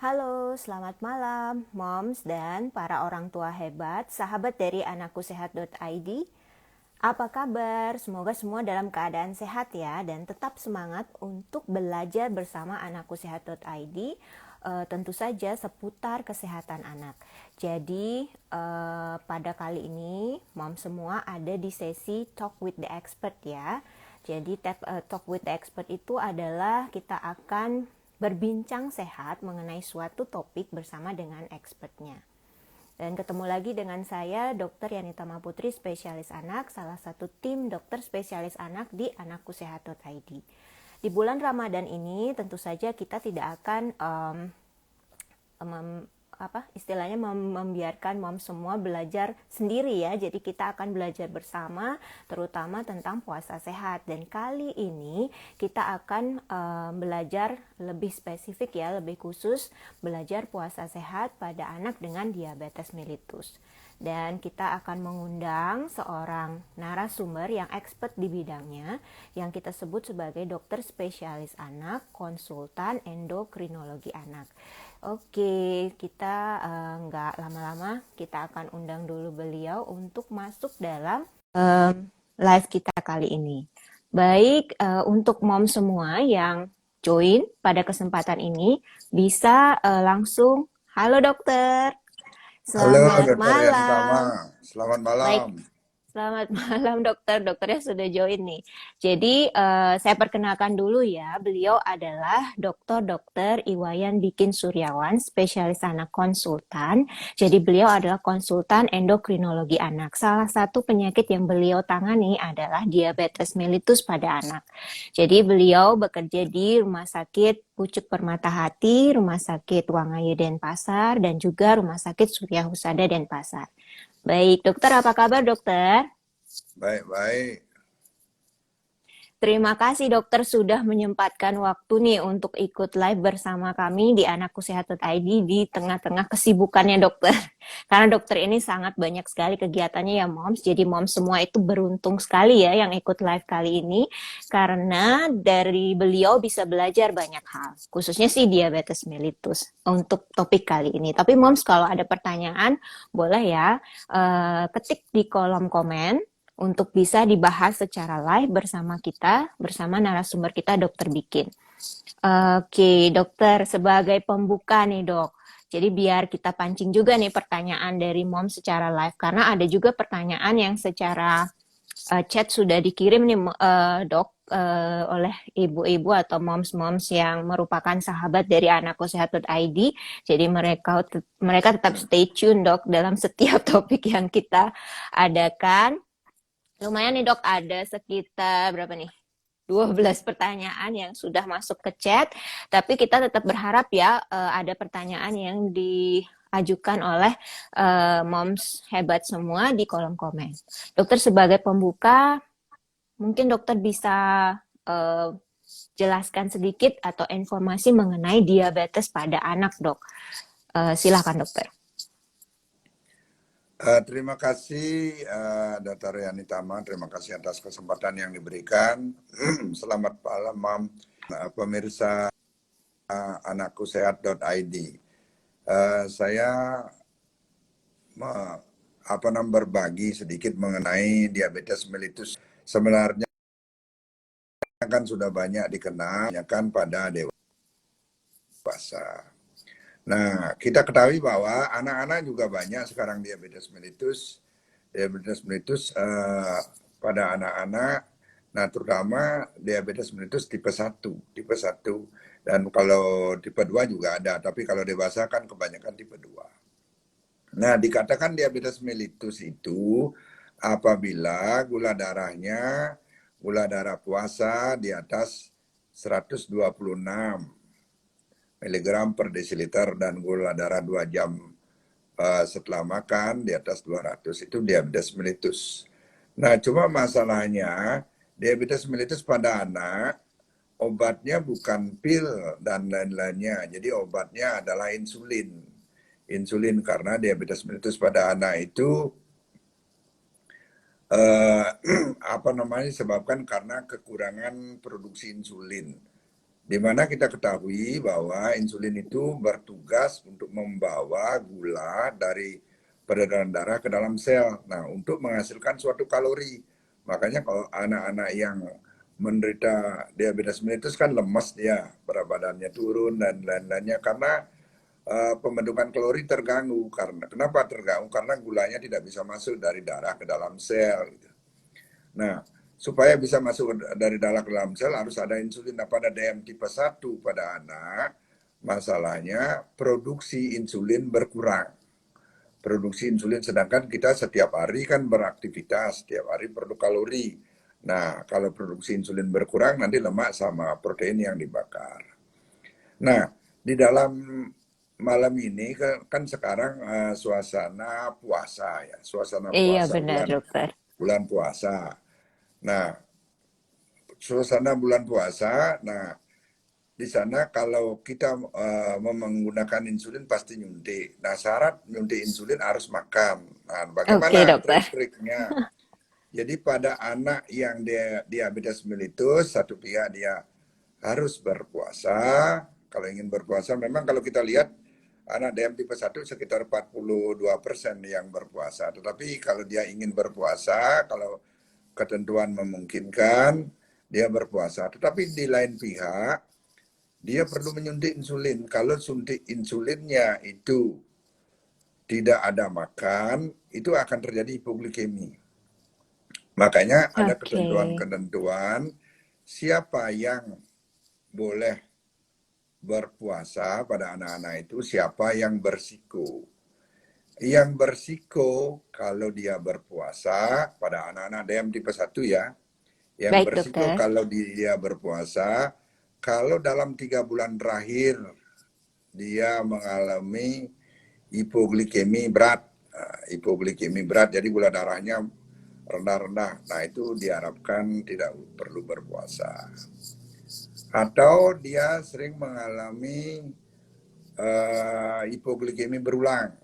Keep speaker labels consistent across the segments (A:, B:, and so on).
A: Halo, selamat malam, moms dan para orang tua hebat, sahabat dari anakkusehat.id. Apa kabar? Semoga semua dalam keadaan sehat ya, dan tetap semangat untuk belajar bersama anakkusehat.id. Tentu saja seputar kesehatan anak. Jadi pada kali ini, moms semua ada di sesi Talk with the Expert ya. Jadi Talk with the Expert itu adalah kita akan berbincang sehat mengenai suatu topik bersama dengan expertnya. Dan ketemu lagi dengan saya, Dr. Yanita Maputri, spesialis anak, salah satu tim dokter spesialis anak di anakkusehat.id. Di bulan Ramadan ini tentu saja kita tidak akan membiarkan mom semua belajar sendiri ya. Jadi kita akan belajar bersama, terutama tentang puasa sehat. Dan kali ini kita akan belajar lebih spesifik ya, lebih khusus belajar puasa sehat pada anak dengan diabetes mellitus. Dan kita akan mengundang seorang narasumber yang expert di bidangnya, yang kita sebut sebagai dokter spesialis anak, konsultan endokrinologi anak. Oke, kita nggak lama-lama, kita akan undang dulu beliau untuk masuk dalam live kita kali ini. Baik, untuk mom semua yang join pada kesempatan ini, bisa langsung, halo dokter,
B: Halo,
A: selamat
B: Dr. Yanitama.
A: malam.
B: Selamat
A: Baik,
B: malam.
A: selamat malam dokter, dokternya sudah join nih. Jadi saya perkenalkan dulu ya, beliau adalah Dr. Iwayan Bikin Suryawan, spesialis anak konsultan. Jadi beliau adalah konsultan endokrinologi anak. Salah satu penyakit yang beliau tangani adalah diabetes mellitus pada anak. Jadi beliau bekerja di Rumah Sakit Pucuk Permata Hati, Rumah Sakit Wangayu Denpasar, dan juga Rumah Sakit Surya Husada Denpasar. Baik, dokter, apa kabar dokter?
B: Baik-baik.
A: Terima kasih dokter sudah menyempatkan waktu nih untuk ikut live bersama kami di anakkusehat.id di tengah-tengah kesibukannya dokter. Karena dokter ini sangat banyak sekali kegiatannya ya moms, jadi moms semua itu beruntung sekali ya yang ikut live kali ini. Karena dari beliau bisa belajar banyak hal, khususnya sih diabetes mellitus untuk topik kali ini. Tapi moms kalau ada pertanyaan boleh ya ketik di kolom komen untuk bisa dibahas secara live bersama kita, bersama narasumber kita Dokter Bikin. Oke, dokter, sebagai pembuka nih dok, jadi biar kita pancing juga nih pertanyaan dari mom secara live, karena ada juga pertanyaan yang secara chat sudah dikirim nih dok, oleh ibu-ibu atau moms-moms yang merupakan sahabat dari anakkusehat.id. Jadi mereka tetap stay tune dok dalam setiap topik yang kita adakan. Lumayan nih dok, ada sekitar berapa nih? 12 pertanyaan yang sudah masuk ke chat, tapi kita tetap berharap ya ada pertanyaan yang diajukan oleh moms hebat semua di kolom komen. Dokter sebagai pembuka, mungkin dokter bisa jelaskan sedikit atau informasi mengenai diabetes pada anak dok. Silakan dokter.
B: Terima kasih, Dr. Yanitama. Terima kasih atas kesempatan yang diberikan. Selamat malam, pemirsa anakkusehat.id. Saya berbagi sedikit mengenai diabetes mellitus. Sebenarnya kan sudah banyak dikenal, kan pada dewasa. Nah, kita ketahui bahwa anak-anak juga banyak sekarang diabetes mellitus. Diabetes mellitus pada anak-anak, nah terutama diabetes mellitus tipe 1. Dan kalau tipe 2 juga ada, tapi kalau dewasa kan kebanyakan tipe 2. Nah, dikatakan diabetes mellitus itu apabila gula darah puasa di atas 126 miligram per desiliter dan gula darah 2 jam setelah makan di atas 200, itu diabetes mellitus. Nah, cuma masalahnya diabetes mellitus pada anak obatnya bukan pil dan lain-lainnya. Jadi obatnya adalah insulin. Insulin karena diabetes mellitus pada anak itu disebabkan karena kekurangan produksi insulin. Di mana kita ketahui bahwa insulin itu bertugas untuk membawa gula dari peredaran darah ke dalam sel. Nah, untuk menghasilkan suatu kalori. Makanya kalau anak-anak yang menderita diabetes mellitus kan lemas dia, berat badannya turun dan lain-lainnya karena pembentukan kalori terganggu. Karena kenapa terganggu? Karena gulanya tidak bisa masuk dari darah ke dalam sel. Gitu. Nah, supaya bisa masuk dari darah ke dalam sel harus ada insulin. Nah, pada DM tipe 1 pada anak, masalahnya produksi insulin berkurang. Produksi insulin, sedangkan kita setiap hari kan beraktivitas, setiap hari perlu kalori. Nah, kalau produksi insulin berkurang, nanti lemak sama protein yang dibakar. Nah, di dalam malam ini kan sekarang suasana puasa ya, suasana
A: Iya
B: puasa
A: benar dokter.
B: bulan puasa. Nah, suasana bulan puasa, nah di sana kalau kita menggunakan insulin pasti nyuntik. Nah, syarat nyuntik insulin harus makan. Nah,
A: Oke
B: bagaimana
A: dokter.
B: trik-triknya? Jadi pada anak yang dia diabetes mellitus, satu pihak dia harus berpuasa. Kalau ingin berpuasa, memang kalau kita lihat anak DM tipe 1 sekitar 42% yang berpuasa. Tetapi kalau dia ingin berpuasa, kalau ketentuan memungkinkan, dia berpuasa. Tetapi di lain pihak, dia perlu menyuntik insulin. Kalau suntik insulinnya itu tidak ada makan, itu akan terjadi hipoglikemi. Makanya ada
A: Oke.
B: ketentuan-ketentuan siapa yang boleh berpuasa pada anak-anak itu, siapa yang bersiko. Yang bersiko kalau dia berpuasa pada anak-anak DM tipe 1 ya, yang
A: Baik
B: bersiko
A: dokter.
B: kalau dia berpuasa, kalau dalam 3 bulan terakhir dia mengalami hipoglikemi berat. Nah, hipoglikemi berat, jadi gula darahnya rendah-rendah. Nah, itu diharapkan tidak perlu berpuasa. Atau dia sering mengalami hipoglikemi berulang.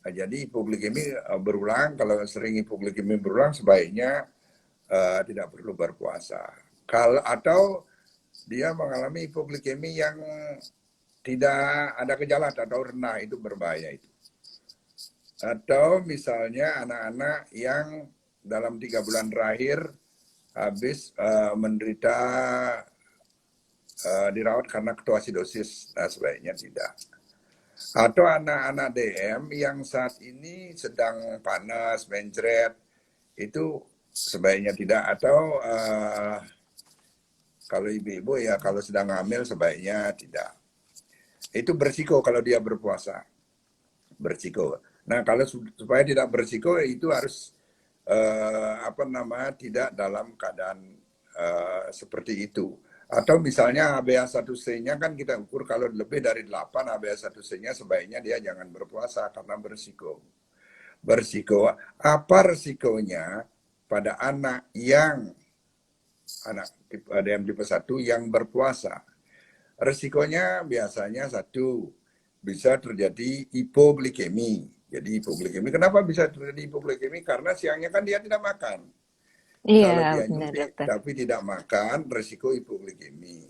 B: Nah, jadi hipoglikemi berulang, kalau sering hipoglikemi berulang sebaiknya tidak perlu berpuasa. Atau dia mengalami hipoglikemi yang tidak ada gejala atau rendah, itu berbahaya itu. Atau misalnya anak-anak yang dalam 3 bulan terakhir habis menderita dirawat karena ketoasidosis, nah sebaiknya tidak. Atau anak-anak DM yang saat ini sedang panas, mencret, itu sebaiknya tidak. Atau kalau ibu-ibu ya kalau sedang hamil sebaiknya tidak. Itu bersiko kalau dia berpuasa. Bersiko. Nah, kalau supaya tidak bersiko itu harus tidak dalam keadaan seperti itu. Atau misalnya HbA1c-nya kan kita ukur kalau lebih dari 8 HbA1c-nya sebaiknya dia jangan berpuasa karena bersiko. Bersiko, apa resikonya pada anak ADM tipe 1 yang berpuasa? Resikonya biasanya satu, bisa terjadi hipoglikemi. Jadi hipoglikemi, kenapa bisa terjadi hipoglikemi? Karena siangnya kan dia tidak makan.
A: Iya
B: Kalau dia
A: benar
B: nyuntik
A: dokter.
B: tapi tidak makan, resiko hipoglikemi.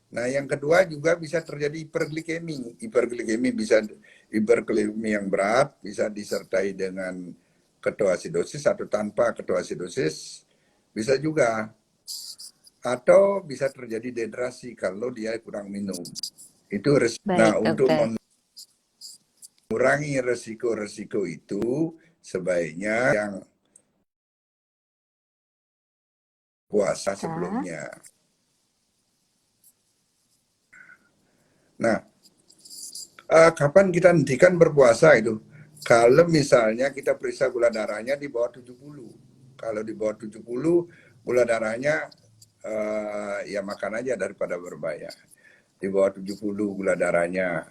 B: Nah, yang kedua juga bisa terjadi hiperglikemi. Hiperglikemi yang berat bisa disertai dengan ketoasidosis atau tanpa ketoasidosis bisa juga. Atau bisa terjadi dehidrasi kalau dia kurang minum. Itu
A: Baik
B: nah, untuk
A: dokter.
B: mengurangi resiko-resiko itu sebaiknya yang puasa
A: Sa-
B: sebelumnya. Nah, kapan kita hentikan berpuasa itu? Kalau misalnya kita periksa gula darahnya di bawah 70. Kalau di bawah 70, gula darahnya ya makan aja daripada berbahaya. Di bawah 70 gula darahnya.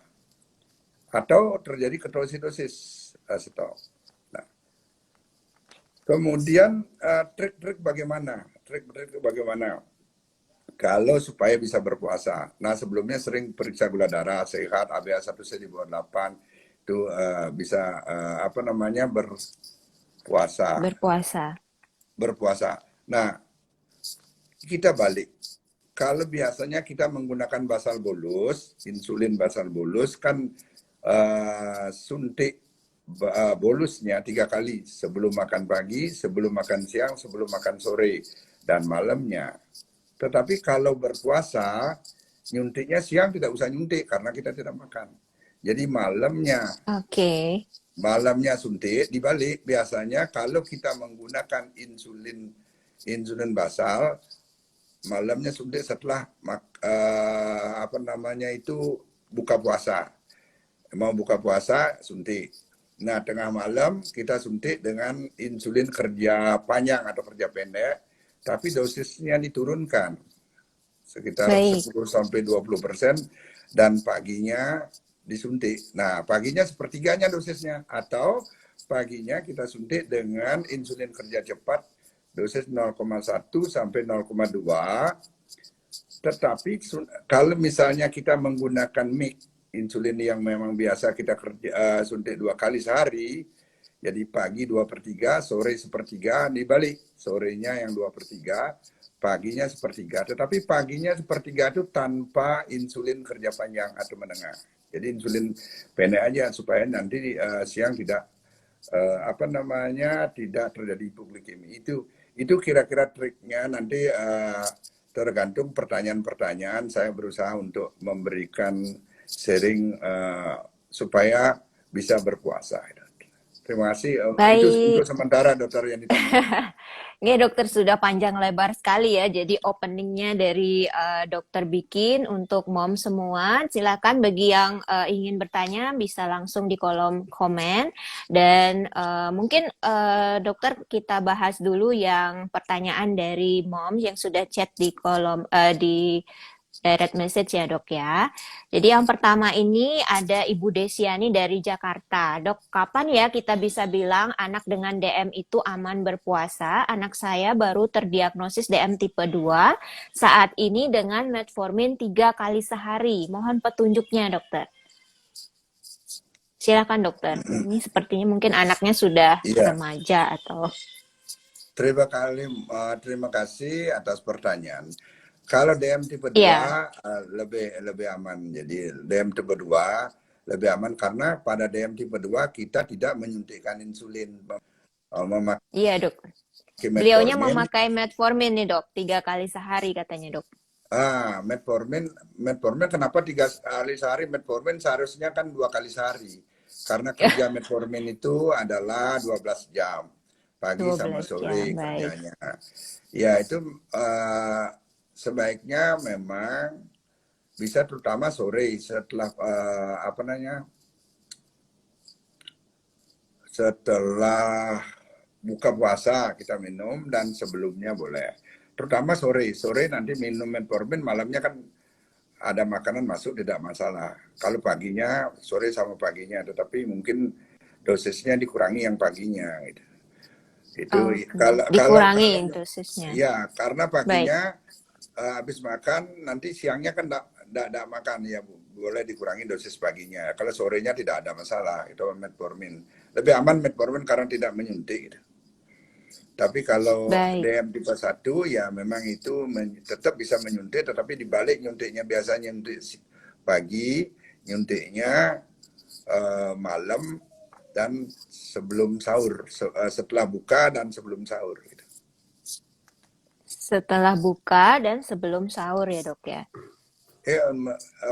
B: Atau terjadi ketoasidosis, stop. Nah, kemudian trik-trik bagaimana? Trik-trik bagaimana? Kalau supaya bisa berpuasa. Nah, sebelumnya sering periksa gula darah sehat, HbA1c di bawah 8 itu bisa berpuasa.
A: Berpuasa.
B: Berpuasa. Nah, kita balik. kalau biasanya kita menggunakan basal bolus, insulin basal bolus kan suntik bolusnya 3 kali sebelum makan pagi, sebelum makan siang, sebelum makan sore, dan malamnya. Tetapi kalau berpuasa, nyuntiknya siang tidak usah nyuntik karena kita tidak makan. Jadi
A: Oke.
B: malamnya suntik, dibalik biasanya kalau kita menggunakan insulin basal, malamnya suntik setelah apa namanya itu buka puasa. Mau buka puasa suntik. Nah, tengah malam kita suntik dengan insulin kerja panjang atau kerja pendek, tapi dosisnya diturunkan sekitar
A: Baik.
B: 10 sampai 20% dan paginya disuntik. Nah, paginya sepertiganya dosisnya atau paginya kita suntik dengan insulin kerja cepat dosis 0,1 sampai 0,2. Tetapi kalau misalnya kita menggunakan mix insulin yang memang biasa kita suntik 2 kali sehari, jadi pagi 2/3, sore sepertiga, dibalik sorenya yang 2/3, paginya sepertiga. Tetapi paginya sepertiga itu tanpa insulin kerja panjang atau menengah. Jadi insulin pendek aja supaya nanti siang tidak apa namanya tidak terjadi hipoglikemi. Itu kira-kira triknya. Nanti tergantung pertanyaan-pertanyaan, saya berusaha untuk memberikan sharing supaya bisa berpuasa. Terima kasih. Itu untuk
A: Baik.
B: sementara dokter yang ditanyakan.
A: Ya dokter sudah panjang lebar sekali ya. Jadi openingnya dari dokter bikin untuk mom semua. Silakan bagi yang ingin bertanya bisa langsung di kolom komen. Dan mungkin dokter kita bahas dulu yang pertanyaan dari mom yang sudah chat di kolom di direct message ya dok ya. Jadi yang pertama ini ada Ibu Desiani dari Jakarta. Dok, kapan ya kita bisa bilang anak dengan DM itu aman berpuasa? Anak saya baru terdiagnosis DM tipe 2 saat ini dengan metformin 3 kali sehari. Mohon petunjuknya dokter. Silakan dokter. Ini sepertinya mungkin anaknya sudah
B: Iya,
A: remaja atau...
B: terima kasih atas pertanyaan. Kalau DM tipe
A: Iya,
B: 2 lebih aman. Jadi DM tipe 2 lebih aman karena pada DM tipe 2 kita tidak menyuntikkan insulin, memakai
A: iya dok. Beliaunya
B: metformin.
A: memakai metformin nih dok, 3 kali sehari katanya dok.
B: Metformin kenapa 3 kali sehari? Metformin seharusnya kan 2 kali sehari. Karena kerja metformin itu adalah 12 jam. Pagi sama
A: 12
B: sore
A: jam, baik.
B: kerjanya. Ya itu sebaiknya memang bisa terutama sore setelah apa namanya, setelah buka puasa kita minum dan sebelumnya boleh. Terutama sore. Sore nanti minum metformin, malamnya kan ada makanan masuk tidak masalah. Kalau paginya, sore sama paginya, tetapi mungkin dosisnya dikurangi yang paginya. Gitu. Itu
A: Oke,
B: kalau
A: dikurangi dosisnya.
B: ya karena
A: Baik,
B: paginya habis makan nanti siangnya kan tidak makan ya Bu. Boleh dikurangi dosis paginya. Kalau sorenya tidak ada masalah itu metformin. Lebih aman metformin karena tidak menyuntik. Gitu. Tapi kalau
A: baik.
B: DM tipe 1 ya memang itu tetap bisa menyuntik, tetapi dibalik nyuntiknya biasanya nyuntik pagi, nyuntiknya malam dan sebelum sahur, setelah buka dan sebelum sahur. Gitu.
A: Setelah buka dan sebelum sahur ya dok ya.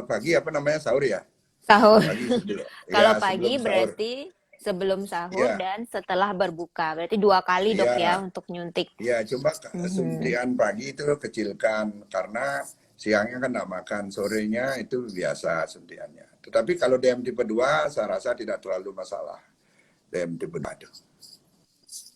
B: Pagi apa namanya sahur ya?
A: Sahur.
B: Pagi sebelum
A: Kalau
B: ya
A: pagi
B: sebelum sahur.
A: berarti sebelum sahur
B: Ya,
A: dan setelah berbuka. Berarti 2 kali dok ya
B: ya,
A: untuk nyuntik.
B: ya. Coba
A: Mhm.
B: suntikan pagi itu kecilkan karena siangnya kan nggak makan, sorenya itu biasa suntikannya. Tetapi kalau DM tipe 2 saya rasa tidak terlalu masalah. DM tipe 2 itu.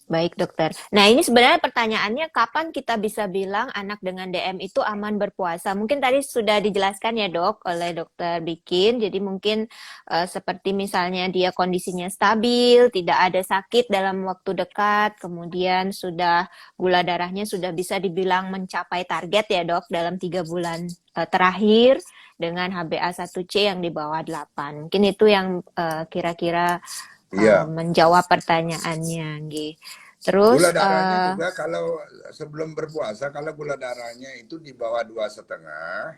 A: Baik, dokter. Nah, ini sebenarnya pertanyaannya kapan kita bisa bilang anak dengan DM itu aman berpuasa? Mungkin tadi sudah dijelaskan ya, Dok, oleh dokter Bikin. Jadi mungkin seperti misalnya dia kondisinya stabil, tidak ada sakit dalam waktu dekat, kemudian sudah gula darahnya sudah bisa dibilang mencapai target ya, Dok, dalam 3 bulan terakhir dengan HbA1c yang di bawah 8. Mungkin itu yang kira-kira
B: Iya,
A: menjawab pertanyaannya, Nggih. Terus
B: Gula darahnya juga kalau sebelum berpuasa, kalau gula darahnya itu di bawah 2,5,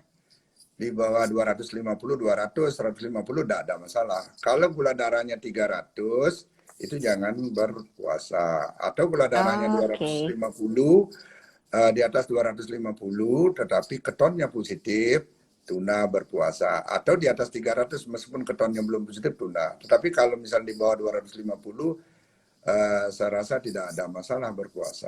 B: di bawah 250, 200, 150 tidak ada masalah. Kalau gula darahnya 300, itu jangan berpuasa. Atau gula darahnya
A: oke.
B: 250, di atas 250, tetapi ketonnya positif, tuna berpuasa. Atau di atas 300, meskipun ketonnya belum positif, tuna. Tetapi kalau misalnya di bawah 250, saya rasa tidak ada masalah berpuasa.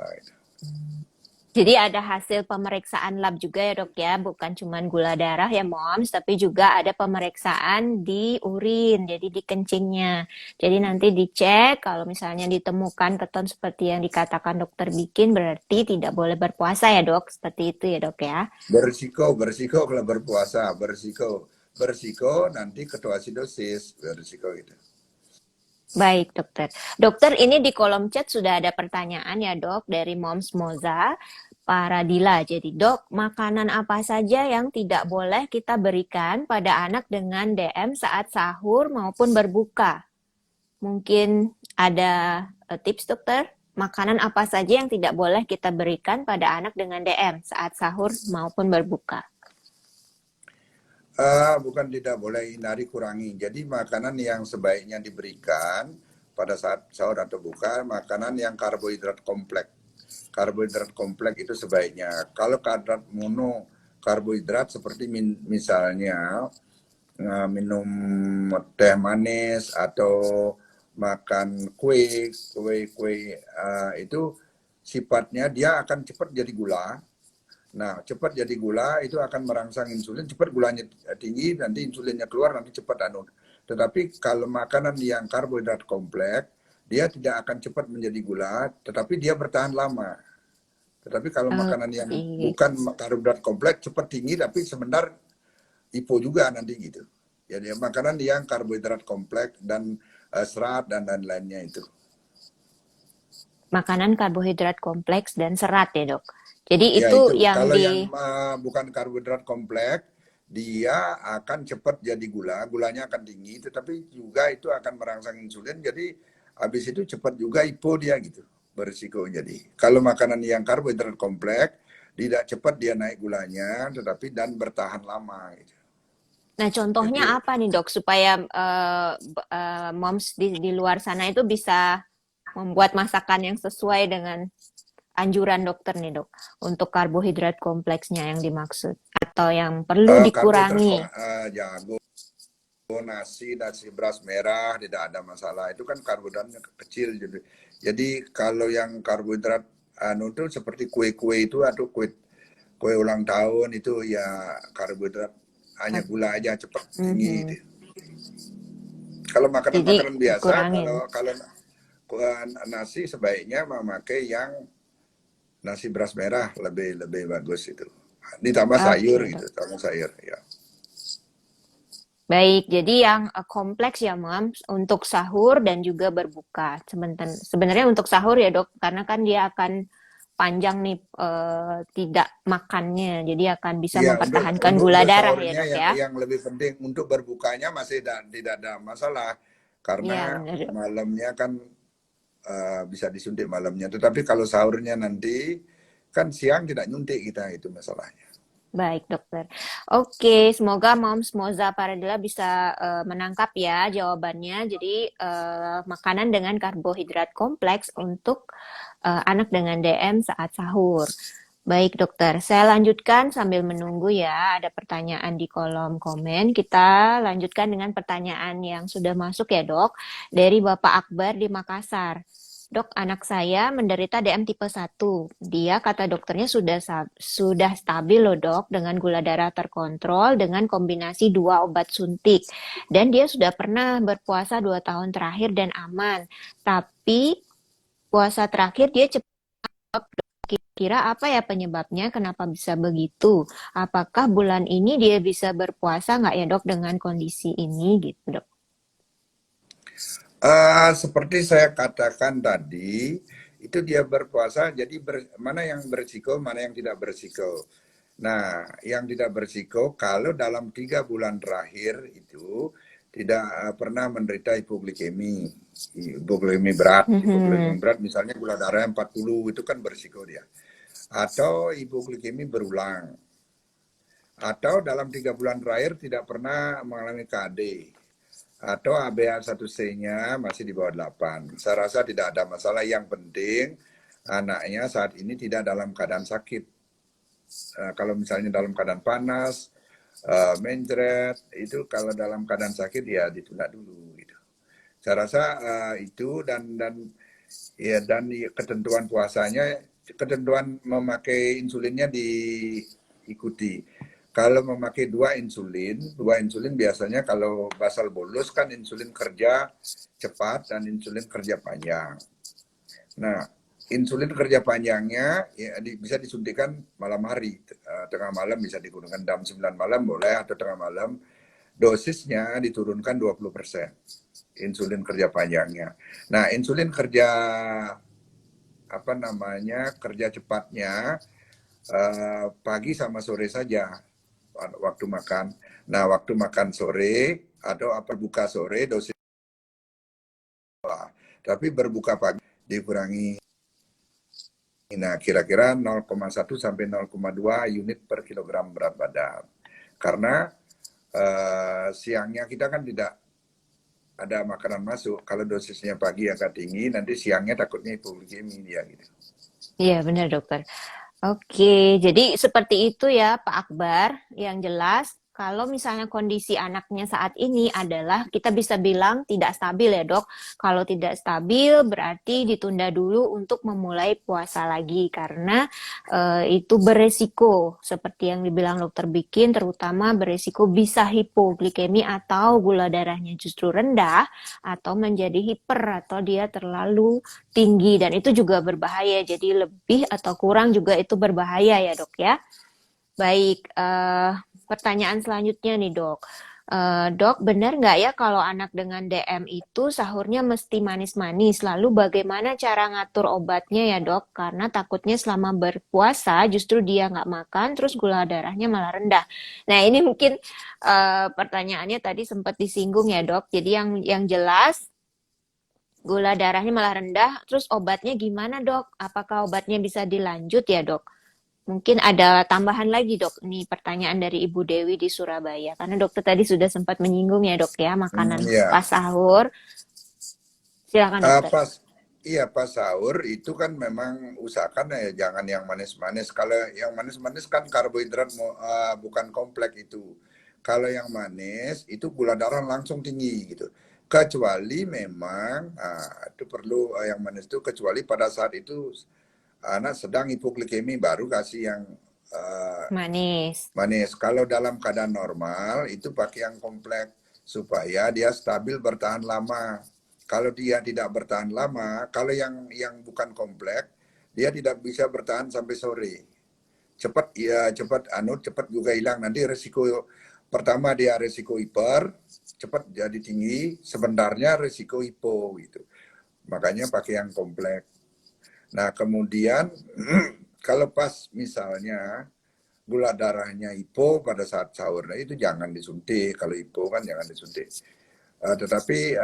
A: Jadi ada hasil pemeriksaan lab juga ya dok ya, bukan cuma gula darah ya moms, tapi juga ada pemeriksaan di urin, jadi di kencingnya. Jadi nanti dicek kalau misalnya ditemukan keton seperti yang dikatakan dokter bikin, berarti tidak boleh berpuasa ya dok, seperti itu ya dok ya.
B: Bersiko kalau berpuasa, bersiko nanti ketoasidosis, bersiko gitu.
A: Baik dokter. Dokter ini di kolom chat sudah ada pertanyaan ya dok dari Moms Moza Paradila. Jadi dok, makanan apa saja yang tidak boleh kita berikan pada anak dengan DM saat sahur maupun berbuka? Mungkin ada tips dokter? Makanan apa saja yang tidak boleh kita berikan pada anak dengan DM saat sahur maupun berbuka?
B: Bukan tidak boleh, hindari, kurangi. Jadi makanan yang sebaiknya diberikan pada saat sahur atau buka, makanan yang karbohidrat kompleks. Karbohidrat kompleks itu sebaiknya. Kalau karbohidrat mono, karbohidrat seperti misalnya minum teh manis atau makan kue itu sifatnya dia akan cepat jadi gula. Nah, cepat jadi gula itu akan merangsang insulin, cepat gulanya tinggi, nanti insulinnya keluar, nanti cepat anu. Tetapi kalau makanan yang karbohidrat kompleks, dia tidak akan cepat menjadi gula, tetapi dia bertahan lama. Tetapi kalau makanan yang
A: Oke.
B: bukan karbohidrat kompleks, cepat tinggi, tapi sebentar hipo juga nanti gitu. Jadi makanan yang karbohidrat kompleks dan serat dan lain-lainnya itu.
A: Makanan karbohidrat kompleks dan serat ya dok. Jadi
B: Ya
A: itu
B: itu,
A: yang
B: kalau
A: di
B: yang bukan karbohidrat kompleks, dia akan cepat jadi gula, gulanya akan tinggi, tetapi juga itu akan merangsang insulin, jadi habis itu cepat juga hipo dia gitu, berisiko jadi. Kalau makanan yang karbohidrat kompleks, tidak cepat dia naik gulanya, tetapi dan bertahan lama gitu.
A: Nah, contohnya
B: Jadi
A: apa nih dok supaya moms di luar sana itu bisa membuat masakan yang sesuai dengan anjuran dokter nih dok untuk karbohidrat kompleksnya yang dimaksud atau yang perlu
B: karbohidrat
A: dikurangi.
B: jago, nasi beras merah tidak ada masalah. Itu kan karbohidratnya kecil jadi kalau yang karbohidrat anu itu seperti kue-kue itu atau kue ulang tahun itu ya karbohidrat hanya gula aja cepat tinggi
A: Mhm.
B: itu. Kalau
A: Jadi
B: makanan-makanan biasa,
A: dikurangin.
B: kalau nasi sebaiknya memakai yang nasi beras merah lebih lebih bagus itu. Ditambah sayur
A: Oke
B: gitu,
A: dok.
B: tambah sayur ya.
A: Baik, jadi yang kompleks ya, Moms, untuk sahur dan juga berbuka. Sebenarnya untuk sahur ya, Dok, karena kan dia akan panjang nih tidak makannya, jadi akan bisa
B: Iya,
A: mempertahankan gula
B: untuk
A: darah ya,
B: sahurnya
A: Dok
B: yang
A: ya.
B: lebih penting untuk berbukanya masih tidak ada masalah karena
A: Iya, benar, Dok.
B: malamnya kan bisa disuntik malamnya. Tetapi kalau sahurnya nanti kan siang tidak nyuntik kita itu masalahnya.
A: Baik, dokter. Oke, semoga Moms Moza Paradila bisa menangkap ya jawabannya. Jadi, makanan dengan karbohidrat kompleks untuk anak dengan DM saat sahur. Baik, dokter. Saya lanjutkan sambil menunggu ya. Ada pertanyaan di kolom komen. Kita lanjutkan dengan pertanyaan yang sudah masuk ya, dok. Dari Bapak Akbar di Makassar. Dok, anak saya menderita DM tipe 1. Dia kata dokternya sudah stabil loh dok dengan gula darah terkontrol dengan kombinasi 2 obat suntik. Dan dia sudah pernah berpuasa 2 tahun terakhir dan aman. Tapi puasa terakhir dia cepat. Kira apa ya penyebabnya? Kenapa bisa begitu? Apakah bulan ini dia bisa berpuasa nggak ya dok dengan kondisi ini gitu dok?
B: Seperti saya katakan tadi, itu dia berpuasa, jadi mana yang berisiko, mana yang tidak berisiko. Nah, yang tidak berisiko kalau dalam 3 bulan terakhir itu tidak pernah menderita hipoglikemi. hipoglikemi berat. Hipoglikemi
A: Mhm.
B: berat misalnya gula darah 40 itu kan berisiko dia. Atau hipoglikemi berulang. Atau dalam 3 bulan terakhir tidak pernah mengalami KD. Atau HbA1c-nya masih di bawah 8. Saya rasa tidak ada masalah. Yang penting anaknya saat ini tidak dalam keadaan sakit. Kalau misalnya dalam keadaan panas, mencret, itu kalau dalam keadaan sakit ya ditunda dulu gitu. Saya rasa itu dan ketentuan puasanya, ketentuan memakai insulinnya diikuti. Kalau memakai dua insulin biasanya kalau basal bolus kan insulin kerja cepat dan insulin kerja panjang. Nah, insulin kerja panjangnya ya, bisa disuntikan malam hari, tengah malam bisa digunakan jam 9 malam boleh atau tengah malam. Dosisnya diturunkan 20%. Insulin kerja panjangnya. Nah, insulin kerja kerja cepatnya pagi sama sore saja waktu makan. Nah, waktu makan sore atau buka sore dosis, tapi berbuka pagi dikurangi. Nah, kira-kira 0,1 sampai 0,2 unit per kilogram berat badan. Karena siangnya kita kan tidak ada makanan masuk. Kalau dosisnya pagi agak tinggi, nanti siangnya takutnya hipoglikemi dia gitu.
A: Iya, benar dokter. Oke, jadi seperti itu ya Pak Akbar. Yang jelas, kalau misalnya kondisi anaknya saat ini adalah kita bisa bilang tidak stabil ya dok. Kalau tidak stabil berarti ditunda dulu untuk memulai puasa lagi karena itu beresiko seperti yang dibilang dokter Bikin, terutama beresiko bisa hipoglikemi atau gula darahnya justru rendah atau menjadi hiper atau dia terlalu tinggi dan itu juga berbahaya. Jadi lebih atau kurang juga itu berbahaya ya dok ya. Baik, pertanyaan selanjutnya nih dok. Dok, benar nggak ya kalau anak dengan DM itu sahurnya mesti manis-manis? Lalu bagaimana cara ngatur obatnya ya dok? Karena takutnya selama berpuasa justru dia nggak makan, terus gula darahnya malah rendah. Nah ini mungkin pertanyaannya tadi sempat disinggung ya dok. Jadi yang jelas gula darahnya malah rendah, terus obatnya gimana dok? Apakah obatnya bisa dilanjut ya dok? Mungkin ada tambahan lagi dok, ini pertanyaan dari Ibu Dewi di Surabaya. Karena dokter tadi sudah sempat menyinggung ya dok ya, makanan
B: Ya,
A: pas sahur. Silakan dokter.
B: pas iya pas sahur itu kan memang usahakan ya jangan yang manis-manis. Kalau yang manis-manis kan karbohidrat bukan kompleks itu. Kalau yang manis itu gula darah langsung tinggi gitu. Kecuali memang itu perlu yang manis itu kecuali pada saat itu anak sedang hipoglikemi baru kasih yang uh,
A: Manis.
B: manis. Kalau dalam keadaan normal itu pakai yang kompleks supaya dia stabil bertahan lama. Kalau dia tidak bertahan lama, kalau yang bukan kompleks, dia tidak bisa bertahan sampai sore. Cepat ya cepat juga hilang. Nanti resiko pertama dia resiko hiper, cepat jadi tinggi, sebentarnya resiko hipo gitu. Makanya pakai yang kompleks. Nah, kemudian kalau pas misalnya gula darahnya hipo pada saat sahur, nah itu jangan disuntik. Kalau hipo kan jangan disuntik. Tetapi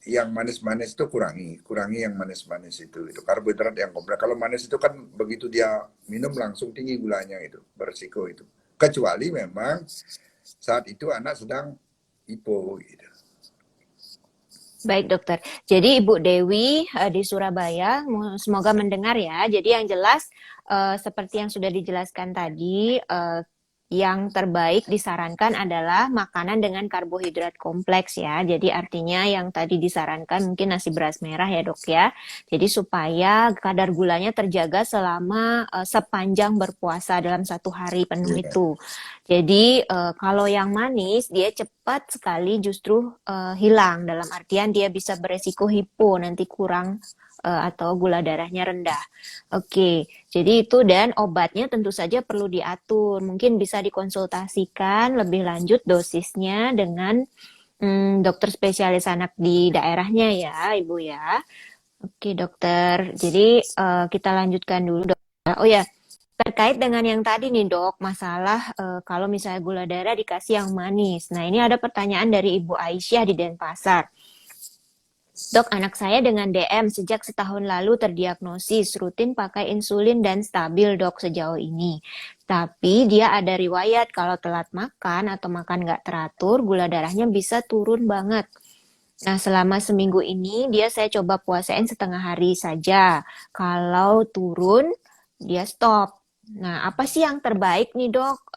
B: yang manis-manis itu kurangi yang manis-manis itu karbohidrat yang kompleks. Kalau manis itu kan begitu dia minum langsung tinggi gulanya itu, berisiko itu. Kecuali memang saat itu anak sedang hipo gitu.
A: Baik dokter. Jadi Ibu Dewi di Surabaya, semoga mendengar ya. Jadi yang jelas seperti yang sudah dijelaskan tadi, yang terbaik disarankan adalah makanan dengan karbohidrat kompleks ya. Jadi artinya yang tadi disarankan mungkin nasi beras merah ya dok ya. Jadi supaya kadar gulanya terjaga selama sepanjang berpuasa dalam 1 hari penuh
B: Yeah.
A: itu. Jadi kalau yang manis dia cepat sekali justru hilang dalam artian dia bisa beresiko hipo nanti kurang atau gula darahnya rendah. Oke, jadi itu dan obatnya tentu saja perlu diatur. Mungkin bisa dikonsultasikan lebih lanjut dosisnya dengan dokter spesialis anak di daerahnya ya, Ibu ya. Oke, dokter. Jadi kita lanjutkan dulu, dok. Oh ya, terkait dengan yang tadi nih, dok, masalah kalau misalnya gula darah dikasih yang manis. Nah, ini ada pertanyaan dari Ibu Aisyah di Denpasar. Dok, anak saya dengan DM sejak setahun lalu terdiagnosis, rutin pakai insulin dan stabil dok sejauh ini. Tapi dia ada riwayat kalau telat makan atau makan nggak teratur, gula darahnya bisa turun banget. Nah, selama seminggu ini dia saya coba puasain setengah hari saja. Kalau turun, dia stop. Nah, apa sih yang terbaik nih dok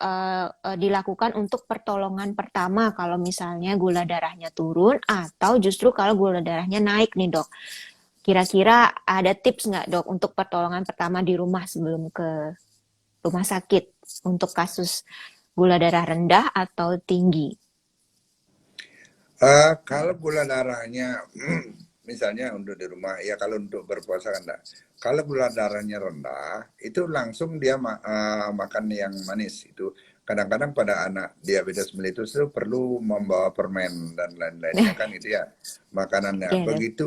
A: dilakukan untuk pertolongan pertama kalau misalnya gula darahnya turun atau justru kalau gula darahnya naik nih dok? Kira-kira ada tips nggak dok untuk pertolongan pertama di rumah sebelum ke rumah sakit untuk kasus gula darah rendah atau tinggi?
B: Kalau gula darahnya, misalnya untuk di rumah, ya kalau untuk berpuasa kan enggak. Kalau gula darahnya rendah, itu langsung dia makan yang manis. Itu kadang-kadang pada anak diabetes mellitus itu perlu membawa permen dan lain-lainnya kan itu ya makanannya.
A: Oke, dok.
B: Begitu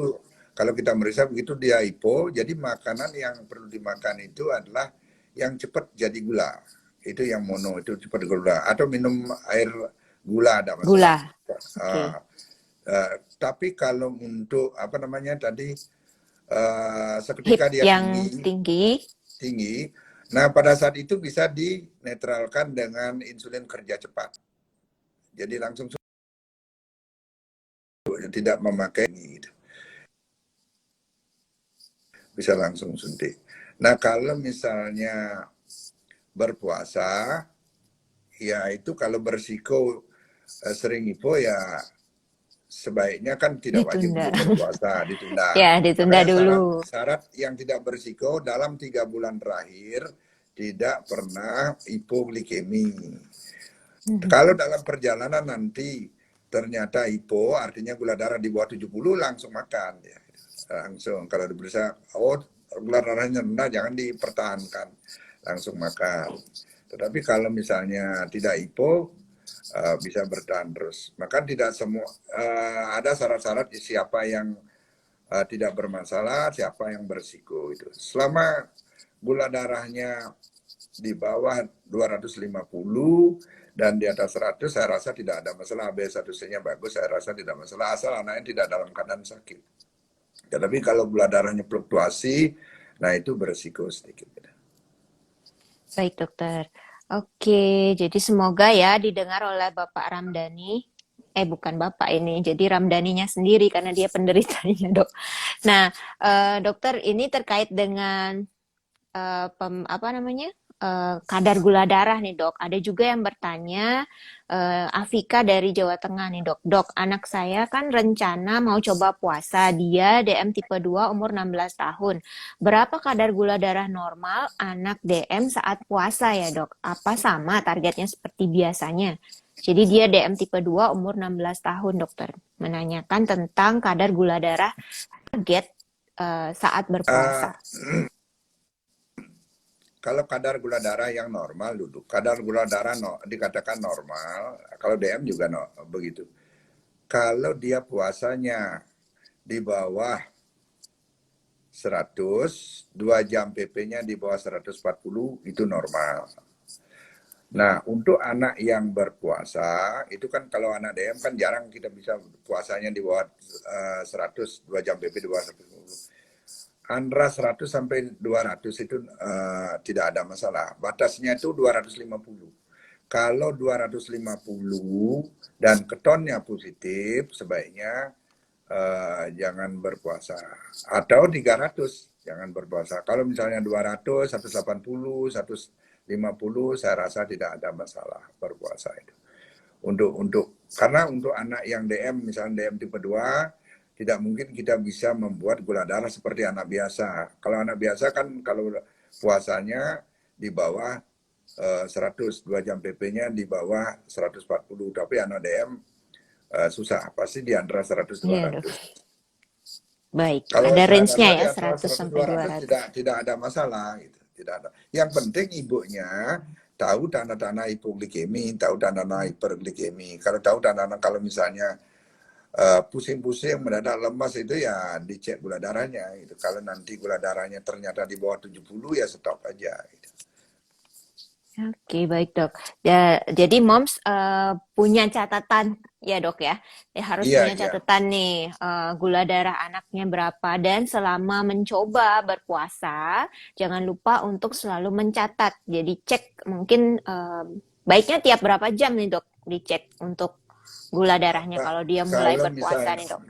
B: kalau kita meriksa begitu dia hipo, jadi makanan yang perlu dimakan itu adalah yang cepat jadi gula. Itu yang mono, itu cepat gula. Atau minum air gula ada masalah.
A: Gula. Oke.
B: Uh, tapi kalau untuk apa namanya tadi
A: HIP
B: seketika dia
A: yang
B: tinggi
A: tinggi.
B: tinggi, nah pada saat itu bisa dinetralkan dengan insulin kerja cepat. Jadi langsung tidak memakai gitu. Bisa langsung suntik. Nah kalau misalnya berpuasa, ya itu kalau bersiko sering hipo ya sebaiknya kan tidak wajib
A: Ditunda.
B: untuk berpuasa, ditunda.
A: Ya, ditunda
B: Makanya syarat
A: dulu.
B: syarat yang tidak berisiko dalam 3 bulan terakhir tidak pernah hipoglikemi. Kalau dalam perjalanan nanti ternyata hipo, artinya gula darah di bawah 70 langsung makan ya. Langsung kalau diperiksa, oh gula darahnya rendah jangan dipertahankan, langsung makan. Tetapi kalau misalnya tidak hipo, bisa bertahan terus. Maka tidak semua ada syarat-syarat siapa yang tidak bermasalah, siapa yang berisiko itu. Selama gula darahnya di bawah 250 dan di atas 100 saya rasa tidak ada masalah. B1C-nya bagus, saya rasa tidak masalah asal anaknya tidak dalam keadaan sakit. Tetapi kalau gula darahnya fluktuasi, nah itu berisiko sedikit.
A: Baik, dokter. Oke, jadi semoga ya didengar oleh Bapak Ramdhani. Bukan Bapak ini, jadi Ramdhaninya sendiri karena dia penderitanya, dok. Nah, dokter, ini terkait dengan apa namanya kadar gula darah nih dok. Ada juga yang bertanya, Afika dari Jawa Tengah nih dok. Dok, anak saya kan rencana mau coba puasa. Dia DM tipe 2 umur 16 tahun. Berapa kadar gula darah normal anak DM saat puasa ya dok? Apa sama targetnya seperti biasanya? Jadi dia DM tipe 2 umur 16 tahun dokter. Menanyakan tentang kadar gula darah target saat
B: Uh,
A: berpuasa.
B: Kalau kadar gula darah yang normal duduk, kadar gula darah dikatakan normal, kalau DM juga begitu. Kalau dia puasanya di bawah 100, 2 jam PP-nya di bawah 140, itu normal. Nah, untuk anak yang berpuasa, itu kan kalau anak DM kan jarang kita bisa puasanya di bawah 100, 2 jam PP di bawah 140. Antara 100 sampai 200 itu tidak ada masalah. Batasnya itu 250. Kalau 250 dan ketonnya positif, sebaiknya jangan berpuasa. Atau 300, jangan berpuasa. Kalau misalnya 200, 180, 150, saya rasa tidak ada masalah berpuasa itu. Karena untuk anak yang DM, misalnya DM tipe 2, tidak mungkin kita bisa membuat gula darah seperti anak biasa. Kalau anak biasa kan kalau puasanya di bawah 100, 2 jam PP-nya di bawah 140. Tapi anak DM susah, pasti di antara 100
A: Iya, dok.
B: 200.
A: Baik,
B: Kalau
A: ada range-nya
B: kalau
A: ya,
B: di antara
A: 100
B: 100
A: sampai
B: 200
A: 200.
B: tidak ada masalah gitu. Tidak ada. Yang penting ibunya tahu tanda-tanda hipoglikemi, tahu tanda-tanda hiperglikemi. Kalau tahu tanda-tanda kalau misalnya pusing-pusing mendadak lemas itu ya dicek gula darahnya gitu. Kalau nanti gula darahnya ternyata di bawah 70 ya stop aja gitu.
A: Oke, baik dok. Jadi moms punya catatan ya dok ya. Harus
B: Iya,
A: punya
B: iya.
A: catatan nih gula darah anaknya berapa dan selama mencoba berpuasa jangan lupa untuk selalu mencatat. Jadi cek mungkin baiknya tiap berapa jam nih dok dicek untuk gula darahnya
B: Ka-
A: kalau dia mulai
B: Kalau
A: berpuasa
B: misalnya
A: nih dok.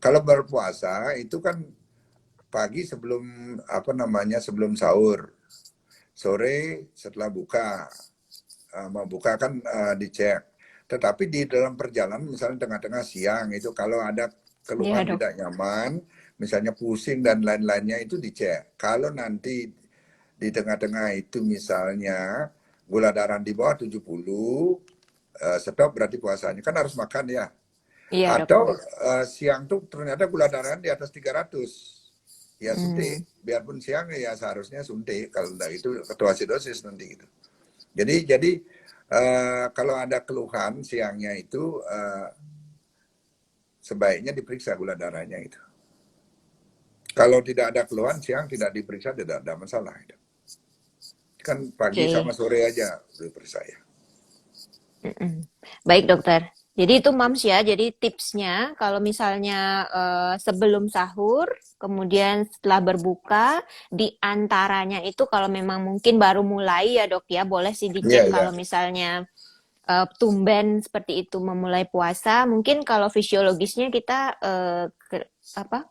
B: kalau berpuasa itu kan pagi sebelum apa namanya sebelum sahur, sore setelah buka. Mau buka kan dicek. Tetapi di dalam perjalanan misalnya tengah-tengah siang itu kalau ada
A: Iya
B: keluhan
A: dok.
B: tidak nyaman, misalnya pusing dan lain-lainnya itu dicek. Kalau nanti di tengah-tengah itu misalnya gula darah di bawah 70, stop berarti puasanya. Kan harus makan ya.
A: Iya
B: Atau
A: dokter.
B: siang tuh ternyata gula darah di atas 300. Ya
A: Hmm.
B: suntik. Biarpun siang ya seharusnya suntik. Kalau enggak itu ketoasidosis nanti gitu. Jadi kalau ada keluhan siangnya itu sebaiknya diperiksa gula darahnya itu. Kalau tidak ada keluhan siang tidak diperiksa tidak ada masalah. Kan pagi sama
A: Oke.
B: sore aja diperiksa ya.
A: Mm-mm. Baik dokter. Jadi itu Mams ya. Jadi tipsnya kalau misalnya sebelum sahur, kemudian setelah berbuka, di antaranya itu kalau memang mungkin baru mulai ya dok ya, boleh sih
B: Iya
A: dicek
B: iya.
A: kalau misalnya tumben seperti itu memulai puasa. Mungkin kalau fisiologisnya kita apa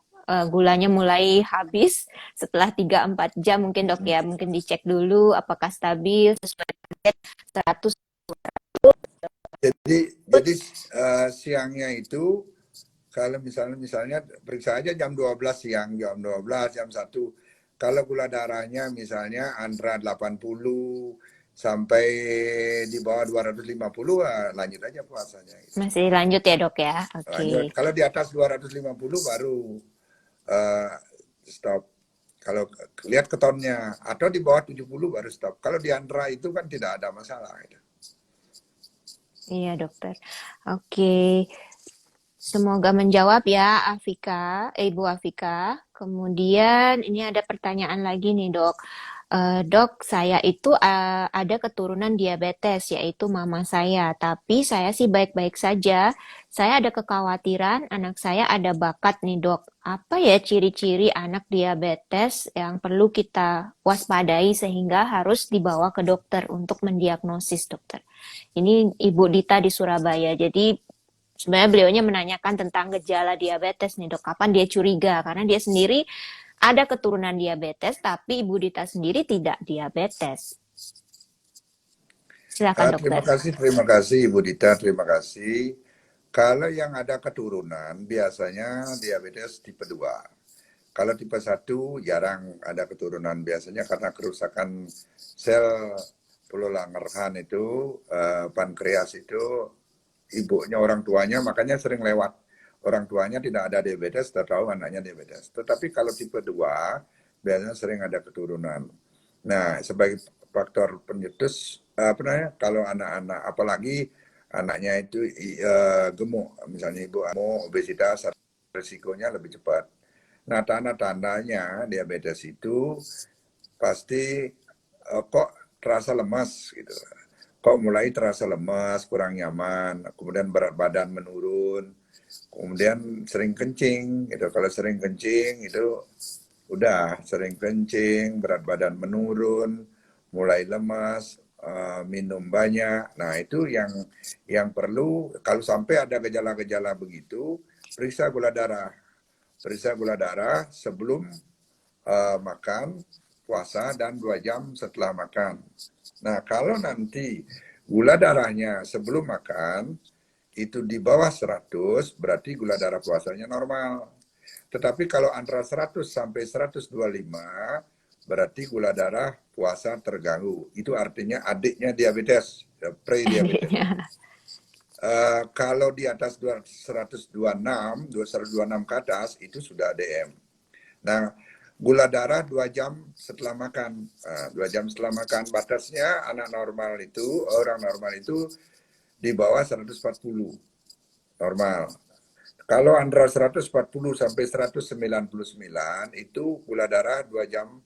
A: gulanya mulai habis setelah 3-4 jam mungkin dok ya, mungkin dicek dulu apakah stabil sesuai target 100.
B: Jadi siangnya itu kalau misalnya periksa aja jam 12 siang, jam 12 jam 1. Kalau gula darahnya misalnya antara 80 sampai di bawah 250, lanjut aja puasanya gitu.
A: Masih lanjut ya dok ya. Oke.
B: Lanjut. Kalau di atas 250 baru uh, stop. Kalau lihat ketonnya atau di bawah 70 baru stop. Kalau di antara itu kan tidak ada masalah gitu.
A: Iya dokter. Oke. Semoga menjawab ya Afika, Ibu Afika. Kemudian ini ada pertanyaan lagi nih dok. Dok, saya itu ada keturunan diabetes, yaitu mama saya. Tapi saya sih baik-baik saja. Saya ada kekhawatiran anak saya ada bakat nih dok. Apa ya ciri-ciri anak diabetes yang perlu kita waspadai sehingga harus dibawa ke dokter untuk mendiagnosis dokter? Ini Ibu Dita di Surabaya. Jadi sebenarnya beliaunya menanyakan tentang gejala diabetes nih dok. Kapan dia curiga? Karena dia sendiri ada keturunan diabetes, tapi Ibu Dita sendiri tidak diabetes. Silakan dokter.
B: Terima kasih Ibu Dita, terima kasih. Kalau yang ada keturunan biasanya diabetes tipe 2. Kalau tipe 1 jarang ada keturunan biasanya karena kerusakan sel puluh Langerhans itu, pankreas itu ibunya orang tuanya makanya sering lewat. Orang tuanya tidak ada diabetes, tahu anaknya diabetes. Tetapi kalau tipe 2 biasanya sering ada keturunan. Nah, sebagai faktor pencetus apa namanya? Kalau anak-anak apalagi anaknya itu gemuk, misalnya ibu gemuk, obesitas, risikonya lebih cepat. Nah, tanda-tandanya diabetes itu pasti kok terasa lemas gitu. Kok mulai terasa lemas, kurang nyaman, kemudian berat badan menurun, kemudian sering kencing gitu. Kalau sering kencing itu udah sering kencing, berat badan menurun, mulai lemas, minum banyak. Nah, itu yang perlu kalau sampai ada gejala-gejala begitu, periksa gula darah. Periksa gula darah sebelum makan, puasa, dan 2 jam setelah makan. Nah, kalau nanti gula darahnya sebelum makan itu di bawah 100, berarti gula darah puasanya normal. Tetapi kalau antara 100 sampai 125, berarti gula darah puasa terganggu. Itu artinya adiknya diabetes, pre-diabetes.
A: Adiknya.
B: Kalau di atas 126, 126 ke atas, itu sudah DM. Nah, gula darah 2 jam setelah makan. 2 jam setelah makan. Batasnya anak normal itu, orang normal itu di bawah 140. Normal. Kalau antara 140 sampai 199 itu gula darah 2 jam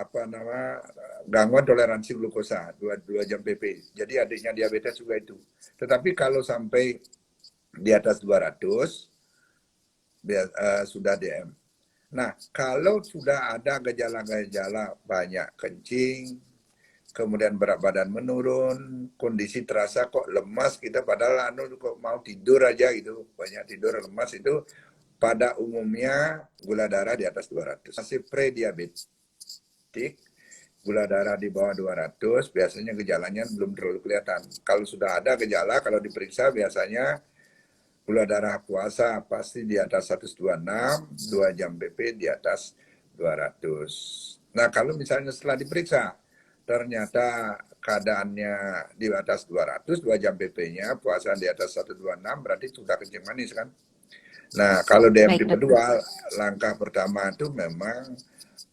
B: apa nama, gangguan toleransi glukosa 2 jam PP. Jadi adiknya diabetes juga itu. Tetapi kalau sampai di atas 200 sudah DM. Nah, kalau sudah ada gejala-gejala banyak kencing, kemudian berat badan menurun, kondisi terasa kok lemas, kita padahal kok mau tidur aja gitu, banyak tidur lemas, itu pada umumnya gula darah di atas 200. Masih pre-diabetik, gula darah di bawah 200, biasanya gejalanya belum terlalu kelihatan. Kalau sudah ada gejala, kalau diperiksa biasanya gula darah puasa pasti di atas 126, 2 jam BP di atas 200. Nah, kalau misalnya setelah diperiksa, ternyata keadaannya di atas 200, 2 jam BP-nya, puasa di atas 126, berarti sudah kencing manis kan? Nah, kalau DM
A: Baik,
B: tipe
A: dokter.
B: 2, langkah pertama itu memang